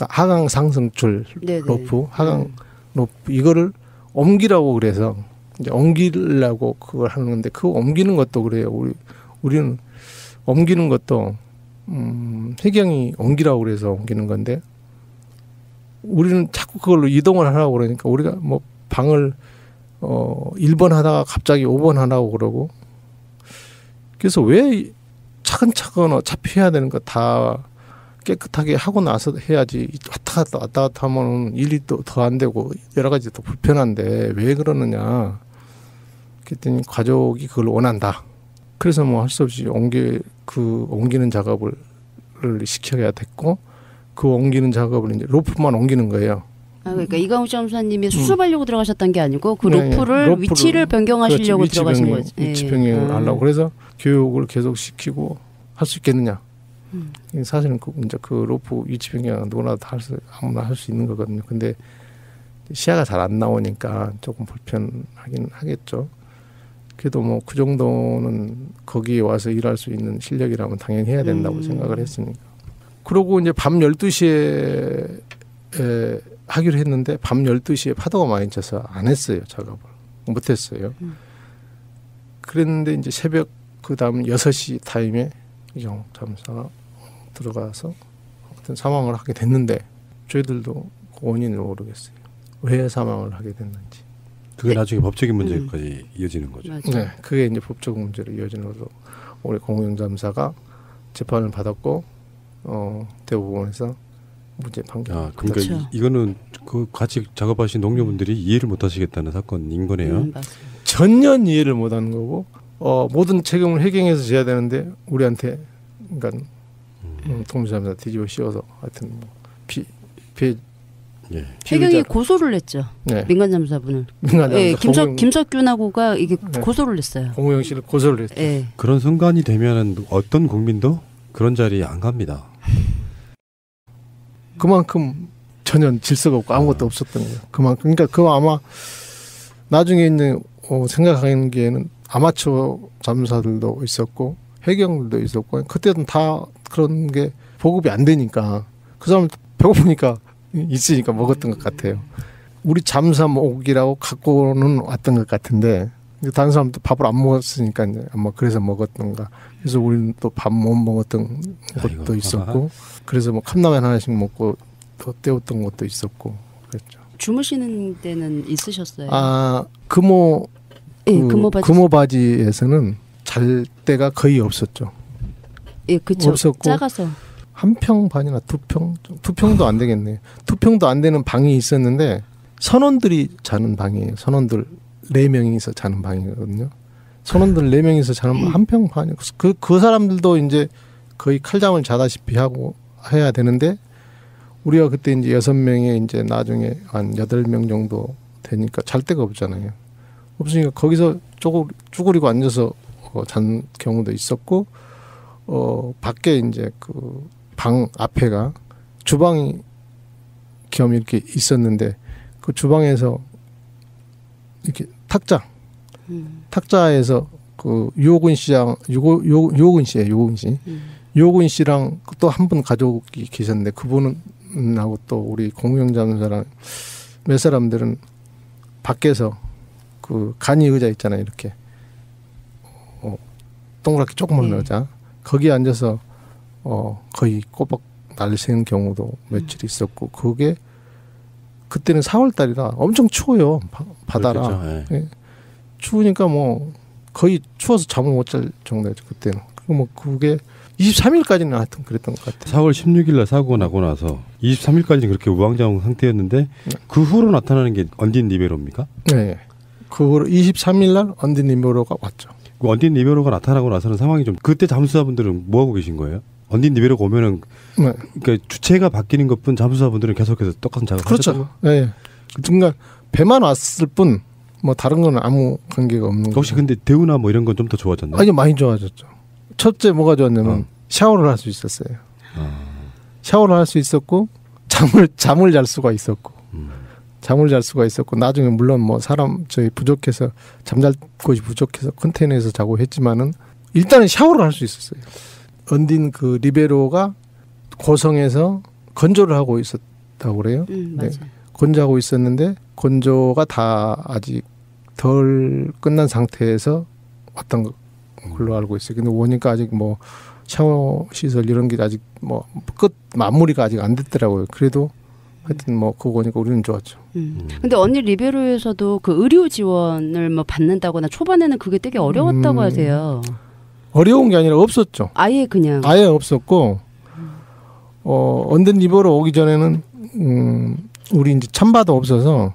하강 상승줄 로프 하강 로프 이거를 옮기라고 그래서 이제 옮기려고 그걸 하는 건데 그 옮기는 것도 그래요. 우리는 옮기는 것도 해경이 옮기라고 그래서 옮기는 건데 우리는 자꾸 그걸로 이동을 하라고 그러니까 우리가 뭐 방을 1번 하다가 갑자기 5번 하라고 그러고 그래서 왜 차근차근 어차피 해야 되는 거 다 깨끗하게 하고 나서 해야지 왔다 갔다 하면 일이 또 더 안 되고 여러 가지 또 불편한데 왜 그러느냐 그랬더니 가족이 그걸 원한다. 그래서 뭐 할 수 없이 옮기는 작업을 시켜야 됐고 그 옮기는 작업을 이제 로프만 옮기는 거예요. 그러니까 이강욱 점사님이 수습하려고 들어가셨던 게 아니고 그 로프를 위치를 변경하시려고 그렇지, 들어가신 거죠. 위치 변경을 하려고 그래서 교육을 계속 시키고 할 수 있겠느냐. 사실은 이제 그 로프 위치 변경은 누구나 다 아무나 할 수 있는 거거든요. 근데 시야가 잘 안 나오니까 조금 불편하긴 하겠죠. 그래도 뭐 그 정도는 거기에 와서 일할 수 있는 실력이라면 당연히 해야 된다고 생각을 했으니까. 그러고 이제 밤 12시에 하기로 했는데 밤 12시에 파도가 많이 쳐서 안 했어요. 작업을. 못 했어요. 그랬는데 이제 새벽 그다음 6시 타임에 이강옥 잠사가 들어가서 어떤 사망을 하게 됐는데 저희들도 그 원인을 모르겠어요. 왜 사망을 하게 됐는지. 그게 나중에 법적인 문제까지 이어지는 거죠. 네, 그게 이제 법적 문제로 이어지는 거로 우리 공영 잠사가 재판을 받았고 대법원에서 무죄 판결. 그러니까 그렇죠. 이거는 그 같이 작업하신 동료분들이 이해를 못하시겠다는 사건인 거네요. 전혀 이해를 못하는 거고 모든 책임을 해경에서 져야 되는데 우리한테 그러니까 동무사무사 뒤집어 씌워서 하여튼 뭐 해경이 고소를 했죠. 네. 민간잠수사분을. 김석균하고가 이게 고소를 했어요. 공무영 씨를 고소를 했죠. 네. 그런 순간이 되면은 어떤 국민도 그런 자리에 안 갑니다. 그만큼 전혀 질서가 없고 아무것도 없었던 거예요. 그만큼 그러니까 그 아마 나중에 이제 생각하기에는 아마추어 잠수사들도 있었고 해경들도 있었고 그때는 다 그런 게 보급이 안 되니까 그 사람 배고프니까 있으니까 먹었던 것 같아요. 우리 잠수사 목이라고 갖고는 왔던 것 같은데 다른 사람도 밥을 안 먹었으니까 이제 아마 그래서 먹었던가. 그래서 우리는 또 밥 못 먹었던 것도 있었고 그래서 뭐 컵라면 하나씩 먹고 또 때웠던 것도 있었고 그랬죠. 주무시는 데는 있으셨어요? 금호바지에서는 잘 데가 거의 없었죠. 예, 그렇죠. 없었고 작아서 한 평 반이나 두 평도 안 되겠네요. 2평도 안 되는 방이 있었는데 선원들이 자는 방이에요. 선원들 4명이서 자는 방이거든요. 선원들 4명이서 자는 한 평 반이에요. 그 사람들도 이제 거의 칼잠을 자다시피 하고 해야 되는데 우리가 그때 이제 6명에 이제 나중에 한 8명 정도 되니까 잘 데가 없잖아요. 없으니까 거기서 쭈그리고 앉아서 잔 경우도 있었고 밖에 이제 그 방 앞에가 주방이 겸 이렇게 있었는데 그 주방에서 이렇게 탁자 탁자에서 그 유호근 씨랑 유호근 씨랑 또 한 분 가족이 계셨는데 그분은 하고 또 우리 공유영자사랑 몇 사람들은 밖에서 그 간이 의자 있잖아요. 이렇게 동그랗게 조그만 의자 거기에 앉아서 거의 꼬박 날새는 경우도 며칠 있었고 그게 그때는 4월 달이라 엄청 추워요. 바다라. 예. 추우니까 뭐 거의 추워서 잠을 못 잘 정도였죠. 그때는. 그리고 뭐 그게 23일까지는 하여튼 그랬던 것 같아요. 4월 16일 날 사고 나고 나서 23일까지는 그렇게 우왕좌왕 상태였는데 그 후로 나타나는 게 언딘 리베로입니까? 네. 그 후로 23일 날 언딘 리베로가 왔죠. 그 언딘 리베로가 나타나고 나서는 상황이 좀 그때 잠수사분들은 뭐 하고 계신 거예요? 언딘 리베로가 오면은 그러니까 주체가 바뀌는 것뿐 잠수사분들은 계속해서 똑같은 작업을 그렇죠. 네. 그러니까 배만 왔을 뿐 뭐 다른 건 아무 관계가 없는 거죠. 혹시 근데 대우나 뭐 이런 건 좀 더 좋아졌나요? 아니 많이 좋아졌죠. 첫째 뭐가 좋았냐면 샤워를 할 수 있었어요. 샤워를 할 수 있었고 잠을 잘 수가 있었고 잠을 잘 수가 있었고 나중에 물론 뭐 사람 저희 부족해서 잠잘 곳이 부족해서 컨테이너에서 자고 했지만은 일단은 샤워를 할 수 있었어요. 언딘 그 리베로가 고성에서 건조를 하고 있었다고 그래요. 맞아요. 네. 건조하고 있었는데 건조가 다 아직 덜 끝난 상태에서 왔던 걸로 알고 있어요. 근데 오니까 아직 뭐 샤워 시설 이런 게 아직 뭐 끝 마무리가 아직 안 됐더라고요. 그래도 하여튼 뭐 그거 보니까 우리는 좋았죠. 근데 언니 리베로에서도 그 의료 지원을 뭐 받는다거나 초반에는 그게 되게 어려웠다고 하세요. 어려운 게 아니라 없었죠. 아예 그냥. 아예 없었고 언든 리베로 오기 전에는 우리 이제 참바도 없어서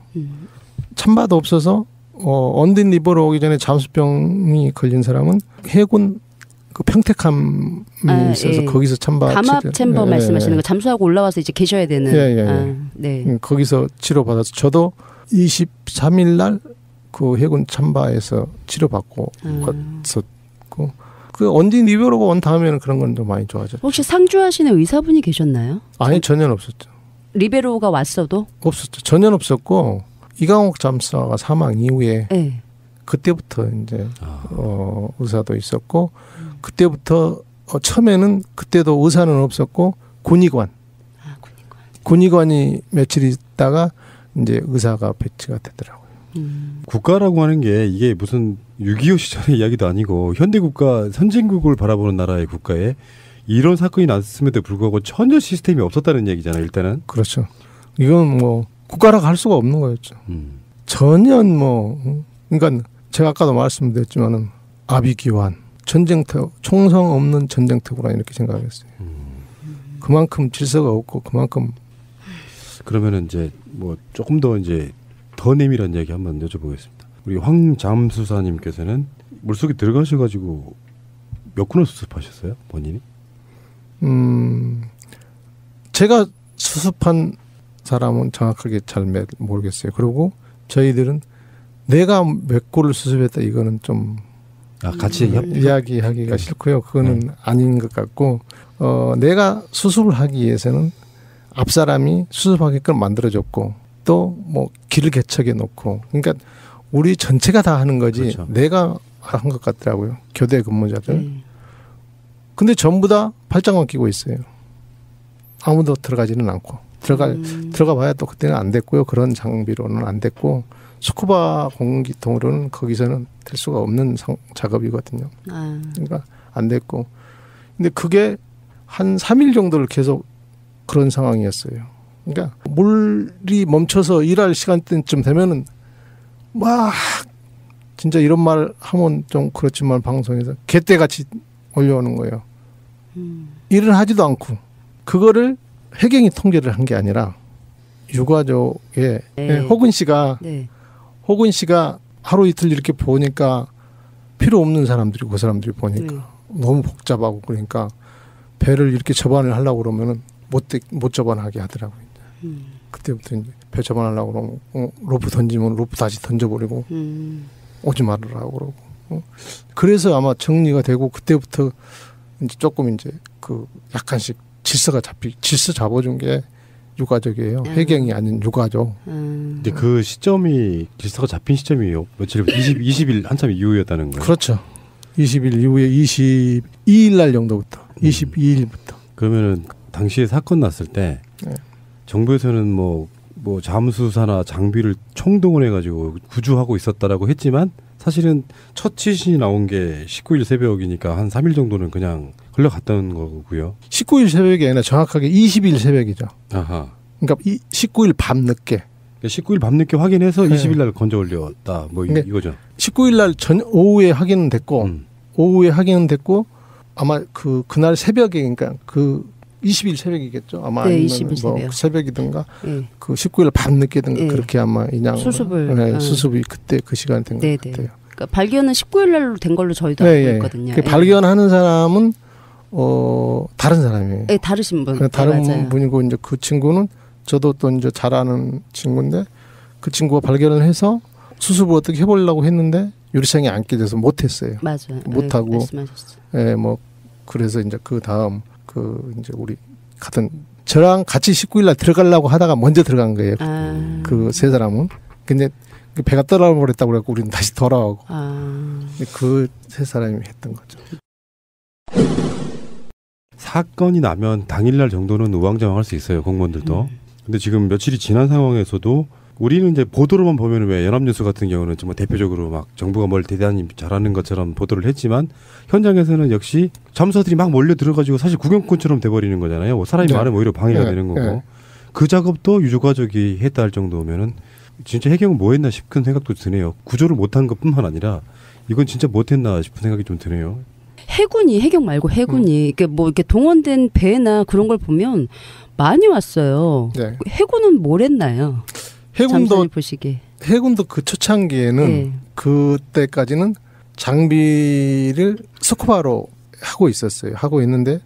언든 리버로 오기 전에 잠수병이 걸린 사람은 해군 그 평택함이 있어서 거기서 참바 감압 챔버 말씀하시는 거 잠수하고 올라와서 이제 계셔야 되는. 네. 거기서 치료 받아서 저도 23일 날 그 해군 참바에서 치료받고 왔었고 그 언딘 리버로가 온 다음에는 그런 건 좀 많이 좋아졌죠. 혹시 상주하시는 의사분이 계셨나요? 아니 전혀 없었죠. 리베로가 왔어도? 없었죠. 전혀 없었고 이강옥 잠수사가 사망 이후에 네. 그때부터 이제 의사도 있었고 그때부터 처음에는 그때도 의사는 없었고 군의관이 며칠 있다가 이제 의사가 배치가 되더라고요. 국가라고 하는 게 이게 무슨 6.25 시절의 이야기도 아니고 현대국가 선진국을 바라보는 나라의 국가에 이런 사건이 났음에도 불구하고 전혀 시스템이 없었다는 얘기잖아요. 일단은. 그렇죠. 이건 뭐 국가라고 할 수가 없는 거였죠. 전혀 뭐 그러니까 제가 아까도 말씀드렸지만은 아비규환 전쟁터 총성 없는 전쟁터구나 이렇게 생각했어요. 그만큼 질서가 없고 그만큼. 그러면은 이제 뭐 조금 더 이제 더 내밀한 이야기 한번 여쭤보겠습니다. 우리 황잠수사님께서는 물속에 들어가셔가지고 몇 군을 수습하셨어요, 본인이? 제가 수습한 사람은 정확하게 잘 모르겠어요. 그리고 저희들은 내가 몇 골을 수습했다 이거는 좀 같이 이야기하기가 싫고요. 그거는 아닌 것 같고 내가 수습을 하기 위해서는 앞 사람이 수습하게끔 만들어줬고 또 뭐 길을 개척해 놓고 그러니까 우리 전체가 다 하는 거지. 그렇죠. 내가 한 것 같더라고요. 교대 근무자들. 근데 전부 다 팔짱만 끼고 있어요. 아무도 들어가지는 않고 들어가 봐야 또 그때는 안 됐고요. 그런 장비로는 안 됐고 스쿠바 공기통으로는 거기서는 될 수가 없는 작업이거든요. 그러니까 안 됐고 근데 그게 한 3일 정도를 계속 그런 상황이었어요. 그러니까 물이 멈춰서 일할 시간대쯤 되면은 막 진짜 이런 말 하면 좀 그렇지만 방송에서 개떼같이 올려오는 거예요. 일을 하지도 않고 그거를 해경이 통제를 한 게 아니라 유가족의 호근 씨가 하루 이틀 이렇게 보니까 필요 없는 사람들이 그 사람들이 보니까 너무 복잡하고 그러니까 배를 이렇게 접안을 하려고 그러면은 못 접안하게 하더라고요. 그때부터 이제 배 접안하려고 그러면 로프 던지면 로프 다시 던져버리고 오지 말으라고 그러고 그래서 아마 정리가 되고 그때부터 이제 조금 이제 그 약간씩 질서 잡아준 게 유가족이에요. 해경이 아닌 유가족. 근데 그 시점이 질서가 잡힌 시점이 며칠 20일 한참 이후였다는 거예요. 그렇죠. 20일 이후에 22일 날 정도부터 22일부터. 그러면은 당시에 사건 났을 때 네. 정부에서는 뭐 잠수사나 장비를 총동원해 가지고 구조하고 있었다라고 했지만 사실은 첫 지신이 나온 게 19일 새벽이니까 한 3일 정도는 그냥 흘러갔던 거고요. 19일 새벽이 아니라 정확하게 20일 새벽이죠. 아하. 그러니까 19일 밤 늦게. 19일 밤늦게 확인해서 네. 20일 날 건져 올렸다. 뭐 그러니까 이거죠. 19일 날 오후에 확인은 됐고 오후에 확인은 됐고 아마 그날 새벽에 그러니까 그 20일 새벽이겠죠. 아마 네, 아니면 20일 뭐 새벽. 새벽이든가 네. 그 19일 밤 늦게든가 네. 그렇게 아마 인양 수습을 네, 수습이 그때 그 시간에 된 것 네네. 같아요. 그러니까 발견은 19일 날로 된 걸로 저희도 네, 알고 예. 있거든요. 그 예. 발견하는 사람은 다른 사람이에요. 네, 다르신 분. 다른 네, 맞아요. 분이고 이제 그 친구는 저도 또 이제 잘 아는 친구인데 그 친구가 발견을 해서 수습을 어떻게 해보려고 했는데 유리창이 안 깨져서 못했어요. 맞아요. 못하고. 네, 말씀하셨어요. 예, 뭐 그래서 이제 그 다음 그 이제 우리 같은 저랑 같이 19일 날 들어가려고 하다가 먼저 들어간 거예요. 그 세 사람은. 근데 배가 떠나버렸다고 그래갖고 우리는 다시 돌아오고. 그 세 사람이 했던 거죠. 사건이 나면 당일날 정도는 우왕좌왕할 수 있어요. 공무원들도. 근데 지금 며칠이 지난 상황에서도 우리는 이제 보도로만 보면 왜 연합뉴스 같은 경우는 정말 대표적으로 막 정부가 뭘 대단히 잘하는 것처럼 보도를 했지만 현장에서는 역시 잠수사들이 막 몰려 들어가지고 사실 구경꾼처럼 돼버리는 거잖아요. 뭐 사람이 네. 많으면 오히려 방해가 네. 되는 거고 네. 그 작업도 유가족이 했다 할 정도면은 진짜 해경은 뭐 했나 싶은 생각도 드네요. 구조를 못한 것뿐만 아니라 이건 진짜 못했나 싶은 생각이 좀 드네요. 해경 말고 해군이 이렇게 뭐 이렇게 동원된 배나 그런 걸 보면 많이 왔어요. 네. 해군은 뭘 했나요? 잠수사님 보시기에. 해군도 그 초창기에는 네. 그때까지는 장비를 스쿠바로 하고 있었어요. 하고 있는데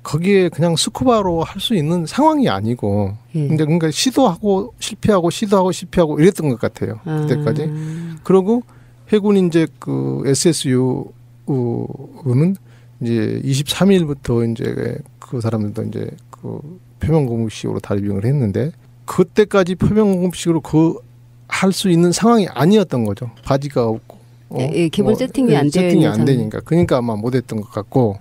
거기에 그냥 스쿠바로 할 수 있는 상황이 아니고 근데 그러니까 시도하고 실패하고 이랬던 것 같아요. 그때까지. 그리고 해군이 이제 그 SSU는 이제 23일부터 이제 그 사람들도 이제 그 표면공급식으로 다이빙을 했는데 그때까지 표면공급식으로 할 수 있는 상황이 아니었던 거죠. 바지가 없고 기본 세팅이 안 세팅이 안 되니까 그러니까 아마 못했던 것 같고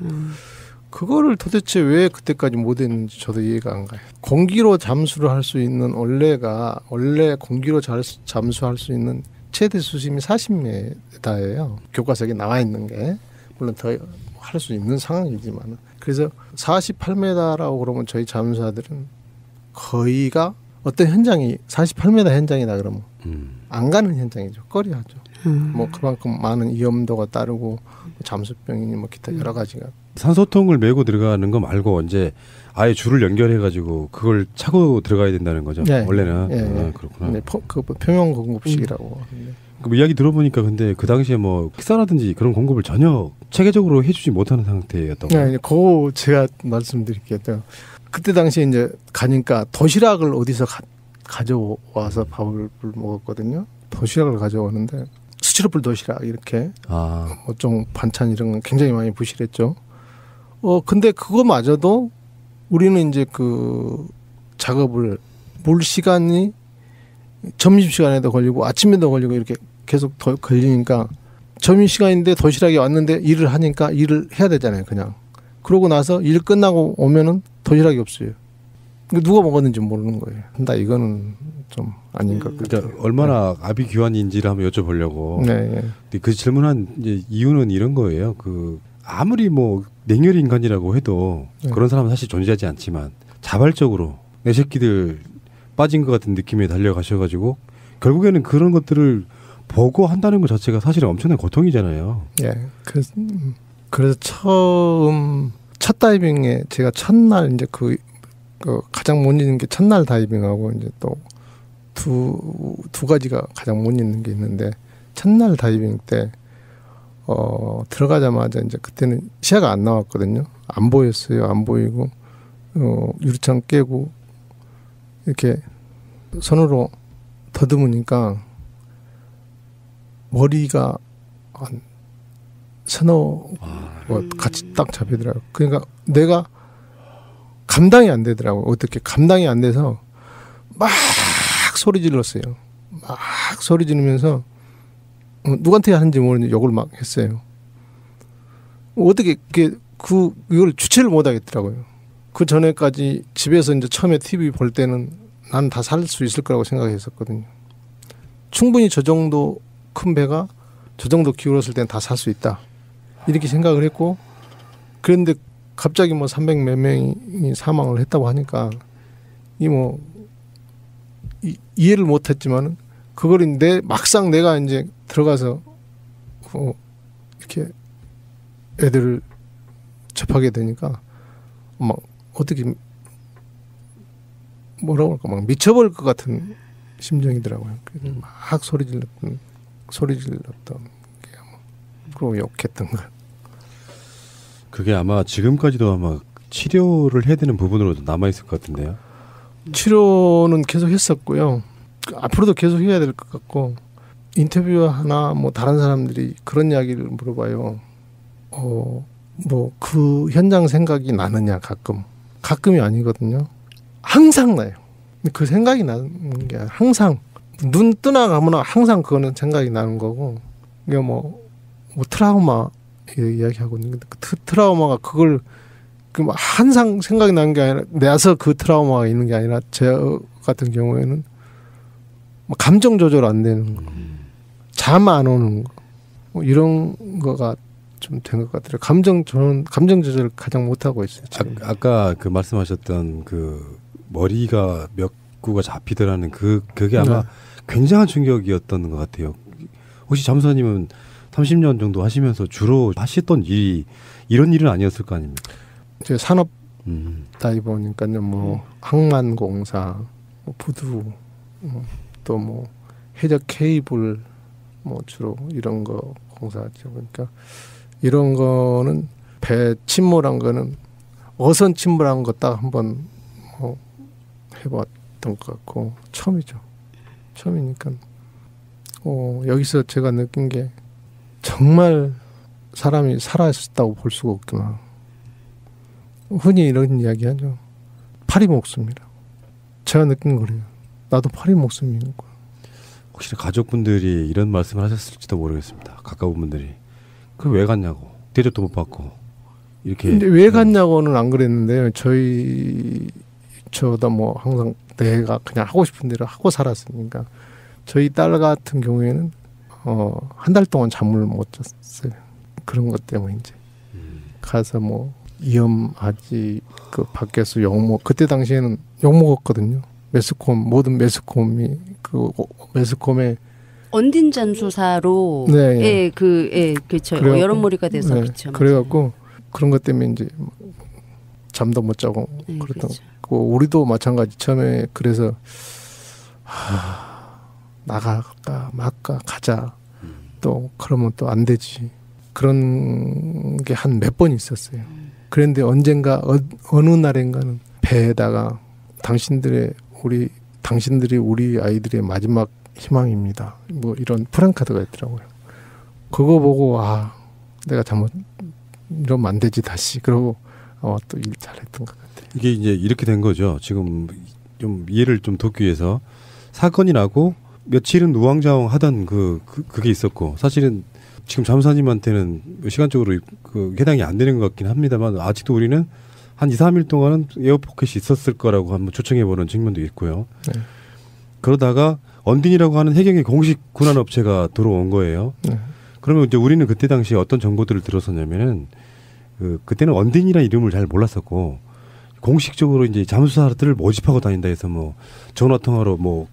그거를 도대체 왜 그때까지 못했는지 저도 이해가 안 가요. 공기로 잠수를 할 수 있는 원래 공기로 잠수할 수 있는 최대 수심이 40m예요. 교과서에 나와 있는 게 물론 더 할 수 있는 상황이지만 그래서 48m라고 그러면 저희 잠수사들은 거의가 어떤 현장이 48m 현장이다 그러면 안 가는 현장이죠. 꺼려하죠. 뭐 그만큼 많은 위험도가 따르고 잠수병이니 뭐 기타 여러 가지가. 산소통을 메고 들어가는 거 말고 이제 아예 줄을 연결해 가지고 그걸 차고 들어가야 된다는 거죠. 네. 원래는. 네. 그렇구나. 네, 그 표면 공급식이라고. 그 이야기 들어보니까 근데 그 당시에 뭐 식사라든지 그런 공급을 전혀 체계적으로 해주지 못하는 상태였던 거예요. 네, 그거 제가 말씀드릴게요. 그때 당시에 이제 가니까 도시락을 어디서 가져와서 밥을 먹었거든요. 도시락을 가져오는데 스티로폴 도시락 이렇게 뭐 좀 반찬 이런 건 굉장히 많이 부실했죠. 근데 그거마저도 우리는 이제 그 작업을 물 시간이 점심 시간에도 걸리고 아침에도 걸리고 이렇게 계속 더 걸리니까 점심 시간인데 도시락이 왔는데 일을 하니까 일을 해야 되잖아요. 그냥 그러고 나서 일 끝나고 오면은 도시락이 없어요. 누가 먹었는지 모르는 거예요. 근데 이거는 좀 아닌 것 같아요. 그러니까 얼마나 아비규환인지를 한번 여쭤보려고. 네. 근데 그 질문한 이제 이유는 이런 거예요. 그 아무리 뭐 냉혈 인간이라고 해도 그런 사람은 사실 존재하지 않지만 자발적으로 내 새끼들 빠진 것 같은 느낌에 달려가셔가지고 결국에는 그런 것들을 보고 한다는 것 자체가 사실은 엄청난 고통이잖아요. 예. 그래서 첫 다이빙에 제가 첫날 이제 그 가장 못 잊는 게 첫날 다이빙하고 이제 또 두 가지가 가장 못 잊는 게 있는데 첫날 다이빙 때 들어가자마자 이제 그때는 시야가 안 나왔거든요. 안 보였어요. 안 보이고 유리창 깨고 이렇게 손으로 더듬으니까 머리가 한 서너 같이 딱 잡히더라고요. 그러니까 내가 감당이 안 되더라고요. 어떻게 감당이 안 돼서 막 소리 질렀어요. 막 소리 지르면서 누구한테 하는지 모르는데 욕을 막 했어요. 어떻게 이걸 주체를 못 하겠더라고요. 그 전에까지 집에서 이제 처음에 TV 볼 때는 난 다 살 수 있을 거라고 생각했었거든요. 충분히 저 정도 큰 배가 저 정도 기울었을 때는 다 살 수 있다. 이렇게 생각을 했고, 그런데 갑자기 뭐 300 몇 명이 사망을 했다고 하니까 이해를 못 했지만은 그걸 막상 내가 이제 들어가서 이렇게 애들을 접하게 되니까 막 어떻게 뭐라고 할까 막 미쳐버릴 것 같은 심정이더라고요. 그래서 막 소리 질렀던 게 그리고 욕했던 거. 그게 아마 지금까지도 아마 치료를 해야 되는 부분으로 남아 있을 것 같은데요. 치료는 계속 했었고요. 앞으로도 계속 해야 될 것 같고, 인터뷰 하나 뭐 다른 사람들이 그런 이야기를 물어봐요. 뭐 그 현장 생각이 나느냐 가끔이 아니거든요. 항상 나요. 그 생각이 나는 게 항상 눈 뜨나 감으나 항상 그거는 생각이 나는 거고, 이게 뭐 트라우마 이야기하고 있는데 그 트라우마가 그걸 항상 생각이 나는 게 아니라 내서 그 트라우마가 있는 게 아니라 제 같은 경우에는 감정 조절 안 되는 거, 잠 안 오는 거, 뭐 이런 거가 좀 된 것 같아요. 감정 조절 가장 못 하고 있어요. 아까 그 말씀하셨던 그 머리가 몇 구가 잡히더라는 그게 아마 굉장한 충격이었던 것 같아요. 혹시 잠수사님은 30년 정도 하시면서 주로 하셨던 일이 이런 일은 아니었을 거 아닙니까? 제 산업 다이버니까요. 뭐 항만공사, 뭐 부두, 또 뭐 해적 케이블, 뭐 주로 이런 거 공사하죠. 그러니까 이런 거는 배 침몰한 거는 어선 침몰한 거 딱 한번 해봤던 것 같고 처음이죠. 처음이니까 여기서 제가 느낀 게 정말 사람이 살아있었다고 볼 수가 없구나. 흔히 이런 이야기 하죠. 파리 목숨이라. 제가 느낀 거래요. 나도 파리 목숨인 거야. 혹시 가족분들이 이런 말씀을 하셨을지도 모르겠습니다. 가까운 분들이. 그럼 왜 갔냐고. 대접도 못 받고. 이렇게. 근데 왜 갔냐고는 안 그랬는데요. 저도 뭐 항상 내가 그냥 하고 싶은 대로 하고 살았으니까. 저희 딸 같은 경우에는 한 달 동안 잠을 못 잤어요. 그런 것 때문에 이제 가서 뭐 위험하지, 그 밖에서 그때 당시에는 욕 먹었거든요. 모든 매스컴이 매스컴에 언딘 잠수사로 그렇죠. 여론몰이가 돼서 그렇죠. 그래갖고 그런 것 때문에 이제 잠도 못 자고 그랬던 거. 우리도 마찬가지. 처음에 그래서 나갈까 말까 가자. 또 그러면 또 안 되지. 그런 게 한 몇 번 있었어요. 그런데 언젠가 어느 날인가는 배에다가 당신들이 우리 아이들의 마지막 희망입니다. 뭐 이런 프랑카드가 있더라고요. 그거 보고 내가 이러면 안 되지 다시. 그러고 또 일 잘했던 것 같아요. 이게 이제 이렇게 된 거죠. 지금 좀 이해를 좀 돕기 위해서 사건이 나고 며칠은 우왕좌왕하던 그게 있었고, 사실은 지금 잠수사님한테는 시간적으로 해당이 안 되는 것 같긴 합니다만 아직도 우리는 한 2, 3일 동안은 에어포켓이 있었을 거라고 한번 초청해보는 측면도 있고요. 네. 그러다가 언딘이라고 하는 해경의 공식 군환업체가 들어온 거예요. 네. 그러면 이제 우리는 그때 당시에 어떤 정보들을 들었었냐면은 그때는 언딘이라는 이름을 잘 몰랐었고, 공식적으로 이제 잠수사들을 모집하고 다닌다 해서 뭐 전화통화로 뭐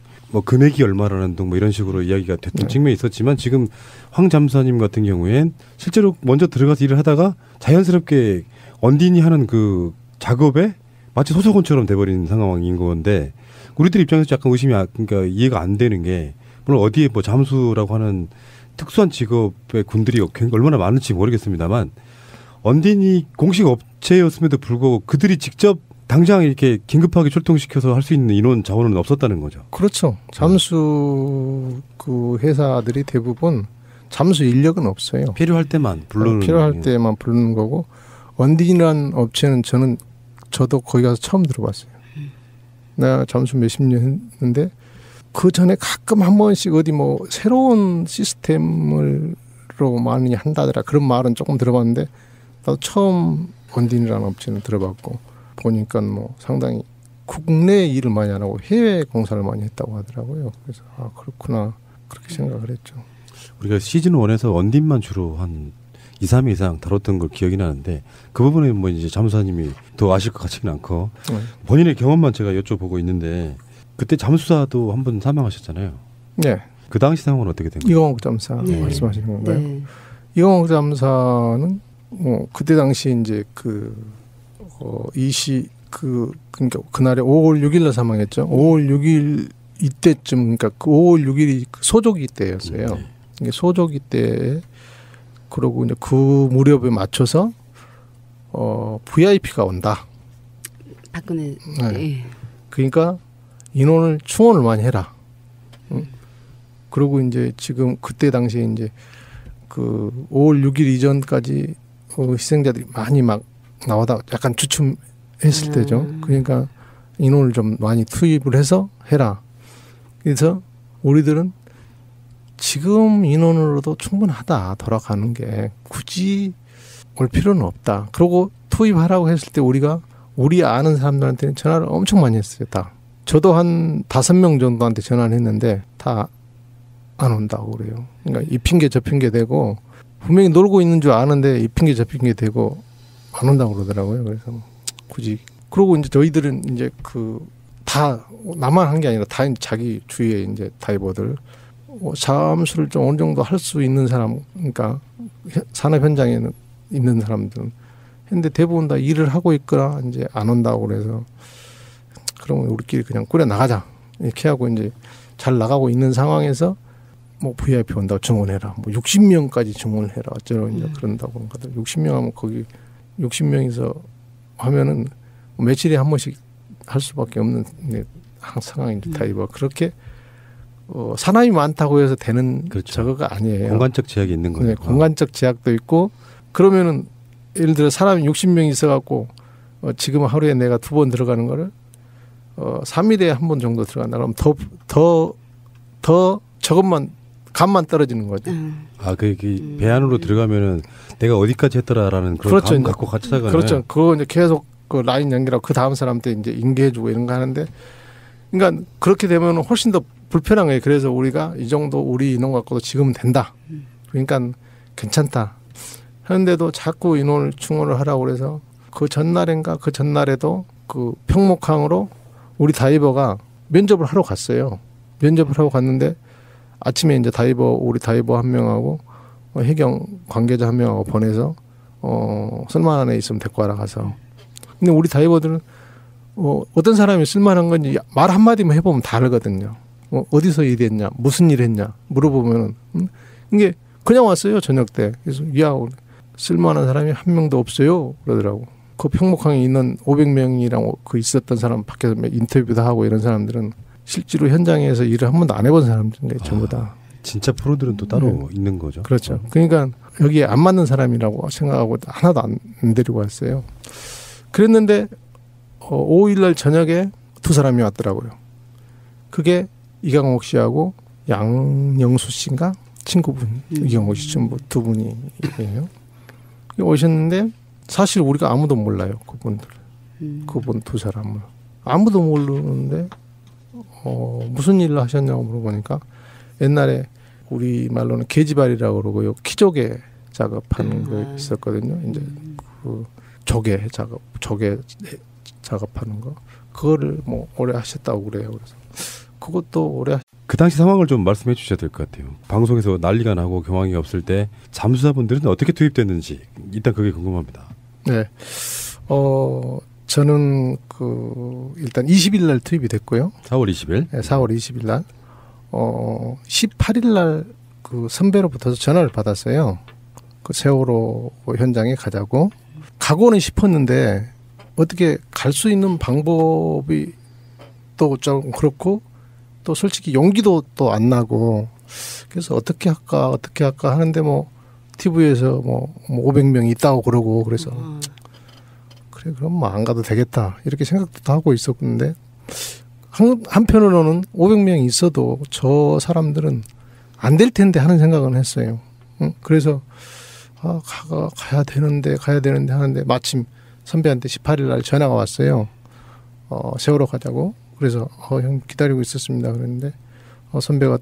금액이 얼마라는 등 뭐 이런 식으로 이야기가 됐던 측면이 있었지만, 지금 황 잠수사님 같은 경우엔 실제로 먼저 들어가서 일을 하다가 자연스럽게 언딘이 하는 그 작업에 마치 소속원처럼 돼버린 상황인 건데, 우리들 입장에서 약간 그러니까 이해가 안 되는 게, 물론 어디에 뭐 잠수라고 하는 특수한 직업의 군들이 얼마나 많은지 모르겠습니다만, 언딘이 공식 업체였음에도 불구하고 그들이 직접 당장 이렇게 긴급하게 출동시켜서 할 수 있는 인원 자원은 없었다는 거죠. 그렇죠. 잠수 그 회사들이 대부분 잠수 인력은 없어요. 필요할 때만 부르는. 필요할 때만 부르는 거고, 언딘이라는 업체는 저도 거기 가서 처음 들어봤어요. 내가 잠수 몇십 년 했는데 그 전에 가끔 한 번씩 어디 뭐 새로운 시스템으로 많이 한다더라 그런 말은 조금 들어봤는데 나도 처음 원딘이라는 업체는 들어봤고 보니까 뭐 상당히 국내 일을 많이 안 하고 해외 공사를 많이 했다고 하더라고요. 그래서 아 그렇구나 그렇게 생각을 했죠. 우리가 시즌 1에서 원딘만 주로 한 2, 3회 이상 다뤘던 걸 기억이 나는데 그 부분에 뭐 이제 잠수사님이 더 아실 것 같지는 않고 본인의 경험만 제가 여쭤보고 있는데 그때 잠수사도 한 번 사망하셨잖아요. 네. 그 당시 상황은 어떻게 된 거예요? 이광옥 잠사 네. 말씀하시는 건가요? 네. 이광옥 잠사는 그때 당시 이제 그러니까 그날에 5월 6일날 사망했죠. 5월 6일 이때쯤 그러니까 그 5월 6일이 소조기 때였어요. 이게 소조기 때 그러고 이제 그 무렵에 맞춰서 VIP가 온다. 박근혜. 네. 예. 그러니까 인원을 충원을 많이 해라. 그리고 이제 지금 그때 당시에 이제 그 5월 6일 이전까지 희생자들이 많이 막 나와다 약간 주춤했을 때죠. 그러니까 인원을 좀 많이 투입을 해서 해라. 그래서 우리들은 지금 인원으로도 충분하다. 돌아가는 게 굳이 올 필요는 없다. 그러고 투입하라고 했을 때 우리가 우리 아는 사람들한테는 전화를 엄청 많이 했어요. 다. 저도 한 5명 정도한테 전화를 했는데 다 안 온다고 그래요. 그러니까 이 핑계 저 핑계 대고 분명히 놀고 있는 줄 아는데 이 핑계 저 핑계 대고 안 온다고 그러더라고요. 그래서 굳이 그러고 이제 저희들은 이제 다 나만 한 게 아니라 다 자기 주위에 이제 다이버들 잠수를 좀 어느 정도 할 수 있는 사람 그러니까 산업 현장에 있는 사람들은 했는데 대부분 다 일을 하고 있거나 이제 안 온다고 그래서 그러면 우리끼리 그냥 꾸려 나가자 이렇게 하고 이제 잘 나가고 있는 상황에서 뭐 VIP 온다고 증원해라 뭐 60명까지 증원을 해라 어쩌고 이제 그런다고 하거든. 60명 하면 거기 60명이서 하면은 며칠에 한 번씩 할 수밖에 없는 상황인데 다이버 그렇게 사람이 많다고 해서 되는 그렇죠. 저거가 아니에요. 공간적 제약이 있는 거죠. 네, 공간적 제약도 있고 그러면은 예를 들어 사람이 60명이 있어갖고 지금 하루에 내가 2번 들어가는 거를 3일에 한 번 정도 들어간다 그러면 더 저것만 감만 떨어지는 거죠. 아, 그 배 안으로 들어가면은 내가 어디까지 했더라라는 그런 그렇죠. 감 갖고 같이 나가는. 그렇죠. 그거 이제 계속 그 라인 연결하고 그 다음 사람한테 이제 인계해주고 이런 거 하는데, 그러니까 그렇게 되면 훨씬 더 불편한 거예요. 그래서 우리가 이 정도 우리 인원 갖고도 지금은 된다. 그러니까 괜찮다. 하는데도 자꾸 인원을 충원을 하라고 그래서 그 전날인가 그 전날에도 그 평목항으로 우리 다이버가 면접을 하러 갔어요. 면접을 하고 갔는데 아침에 이제 우리 다이버 한 명하고 해경 관계자 한 명하고 보내서 쓸만한 애 있으면 데리고 와라 가서. 근데 우리 다이버들은 어떤 사람이 쓸만한 건지 말 한마디만 해보면 다 알거든요. 어디서 일했냐, 무슨 일 했냐 물어보면은 이게 그냥 왔어요 저녁 때. 그래서 야 쓸만한 사람이 한 명도 없어요 그러더라고. 그 평목항에 있는 500명이랑 그 있었던 사람 밖에서 인터뷰도 하고 이런 사람들은 실제로 현장에서 일을 한 번도 안 해본 사람들인데 전부 다. 진짜 프로들은 또 따로 있는 거죠. 그렇죠. 그러니까 여기에 안 맞는 사람이라고 생각하고 하나도 안 데리고 왔어요. 그랬는데 5일날 저녁에 2사람이 왔더라고요. 그게 이강옥 씨하고 양영수 씨인가 친구분 이강옥 씨 친구 2분이에요. 오셨는데 사실 우리가 아무도 몰라요. 그분 2사람을 아무도 모르는데 무슨 일을 하셨냐고 물어보니까 옛날에 우리 말로는 계지발이라고 그러고요. 키조개 작업하는 거 있었거든요. 이제 그 조개 작업하는 거 그거를 뭐 오래 하셨다고 그래요. 그래서 그것도 오래 그 당시 상황을 좀 말씀해 주셔야 될 것 같아요. 방송에서 난리가 나고 경황이 없을 때 잠수사분들은 어떻게 투입됐는지 일단 그게 궁금합니다. 네, 저는 일단 20일 날 투입이 됐고요. 4월 20일. 네, 4월 20일 날 18일 날 그 선배로부터 전화를 받았어요. 그 세월호 현장에 가자고. 가고는 싶었는데 어떻게 갈 수 있는 방법이 또 좀 그렇고 또 솔직히 용기도 또 안 나고 그래서 어떻게 할까 하는데 뭐 TV에서 뭐 500명 있다고 그러고 그래서 그래 그럼 뭐 안 가도 되겠다 이렇게 생각도 하고 있었는데 한편으로는 500명이 있어도 저 사람들은 안 될 텐데 하는 생각은 했어요. 그래서 가야 되는데 하는데 마침 선배한테 18일 날 전화가 왔어요. 세월호 가자고. 그래서 형 기다리고 있었습니다. 그랬는데 선배가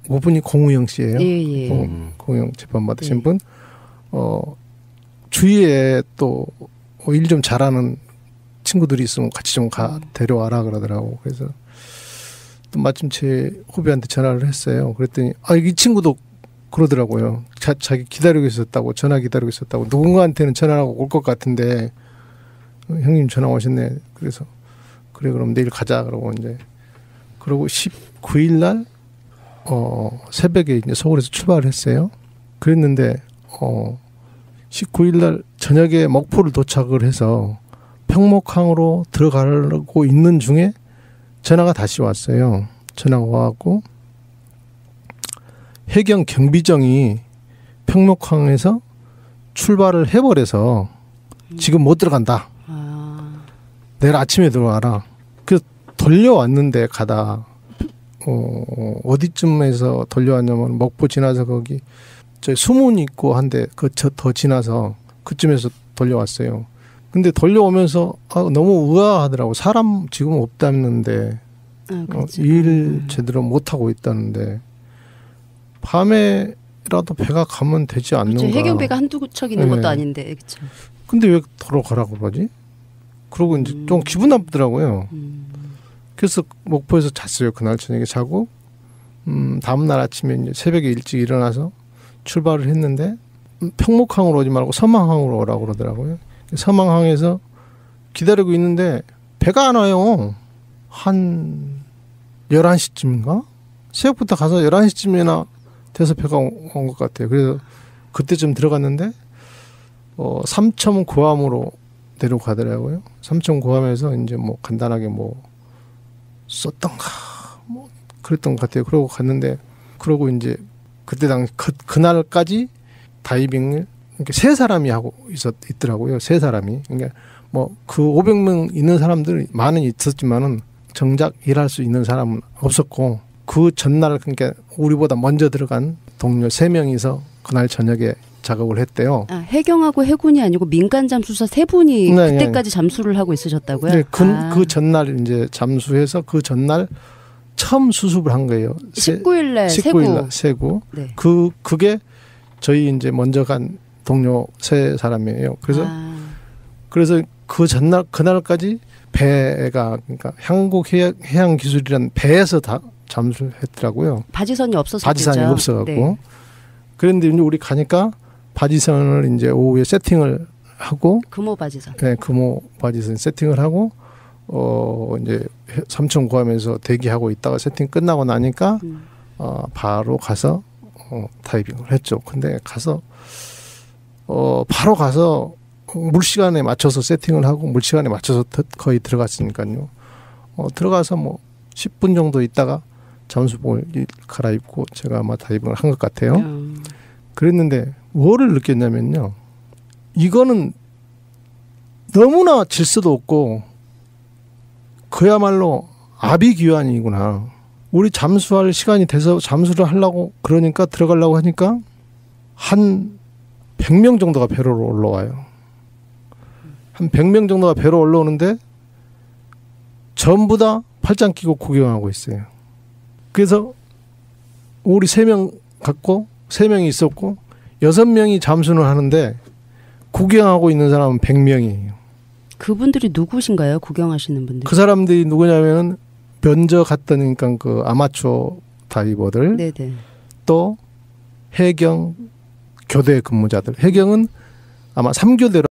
5분이 공우영 씨예요. 예. 공우영 재판 받으신 분. 주위에 또 일 좀 잘하는 친구들이 있으면 같이 좀 데려와라 그러더라고. 그래서 또 마침 제 후배한테 전화를 했어요. 그랬더니 이 친구도 그러더라고요. 자기 기다리고 있었다고, 전화 기다리고 있었다고. 누군가한테는 전화하고 올 것 같은데 형님 전화 오셨네. 그래서 그래 그럼 내일 가자 그러고 이제 그러고 19일 날 새벽에 이제 서울에서 출발을 했어요. 그랬는데 19일 날 저녁에 목포를 도착을 해서 평목항으로 들어가고 있는 중에 전화가 다시 왔어요. 전화가 와갖고 해경 경비정이 평목항에서 출발을 해버려서 지금 못 들어간다. 내일 아침에 들어와라. 그래서 돌려왔는데 가다 어디쯤에서 돌려왔냐면 목포 지나서 거기 저 수문 있고 한데 더 지나서 그쯤에서 돌려왔어요. 근데 돌려오면서 너무 의아하더라고. 사람 지금 없다는데 일 제대로 못하고 있다는데 밤에라도 배가 가면 되지 않는가. 그렇죠. 해경배가 한두 척 있는 것도 아닌데. 그렇죠. 근데 왜 돌아가라고 그러지? 그러고 이제 좀 기분 나쁘더라고요. 그래서 목포에서 잤어요. 그날 저녁에 자고 다음날 아침에 이제 새벽에 일찍 일어나서 출발을 했는데 평목항으로 오지 말고 서망항으로 오라고 그러더라고요. 서망항에서 기다리고 있는데 배가 안 와요. 한 11시쯤인가? 새벽부터 가서 11시쯤이나 돼서 배가 온 것 같아요. 그래서 그때쯤 들어갔는데 삼천고함으로 내려가더라고요. 삼천고함에서 이제 뭐 간단하게 뭐 썼던가 뭐 그랬던 것 같아요. 그러고 갔는데 그러고 이제 그때 그날까지 다이빙을 이렇게 세 사람이 하고 있더라고요. 세 사람이. 그러니까 뭐 그 500명 있는 사람들 많은 있었지만은 정작 일할 수 있는 사람은 없었고 그 전날 그러니까 우리보다 먼저 들어간 동료 3명이서 그날 저녁에 작업을 했대요. 해경하고 해군이 아니고 민간 잠수사 3분이 그때까지 잠수를 하고 있으셨다고요? 네, 그 전날 이제 잠수해서 그 전날 처음 수습을 한 거예요. 19일 날 세구. 네. 그게 저희 이제 먼저 간 동료 3사람이에요. 그래서 그 전날 그날까지 배가 그러니까 한국해양기술이라는 배에서 다 잠수를 했더라고요. 바지선이 없어서 바지선이 없어갖고. 네. 그런데 이제 우리 가니까 바지선을 이제 오후에 세팅을 하고 금호 바지선. 네, 금호 바지선 세팅을 하고 이제 삼천고함에서 대기하고 있다가 세팅 끝나고 나니까 바로 가서 다이빙을 했죠. 근데 가서 바로 가서 물시간에 맞춰서 세팅을 하고 물시간에 맞춰서 거의 들어갔으니까요. 들어가서 뭐 10분 정도 있다가 잠수복을 갈아입고 제가 아마 다이빙을 한 것 같아요. 그랬는데 뭐를 느꼈냐면요. 이거는 너무나 질서도 없고 그야말로 아비규환이구나. 우리 잠수할 시간이 돼서 잠수를 하려고 그러니까 들어가려고 하니까 한 100명 정도가 배로 올라와요. 한 100명 정도가 배로 올라오는데 전부 다 팔짱 끼고 구경하고 있어요. 그래서 우리 3명 갖고 3명이 있었고 6명이 잠수를 하는데 구경하고 있는 사람은 100명이에요. 그분들이 누구신가요? 구경하시는 분들. 그 사람들이 누구냐면은 면접 갔던 그러니까 그 아마추어 다이버들, 네네. 또 해경 교대 근무자들. 해경은 아마 3교대로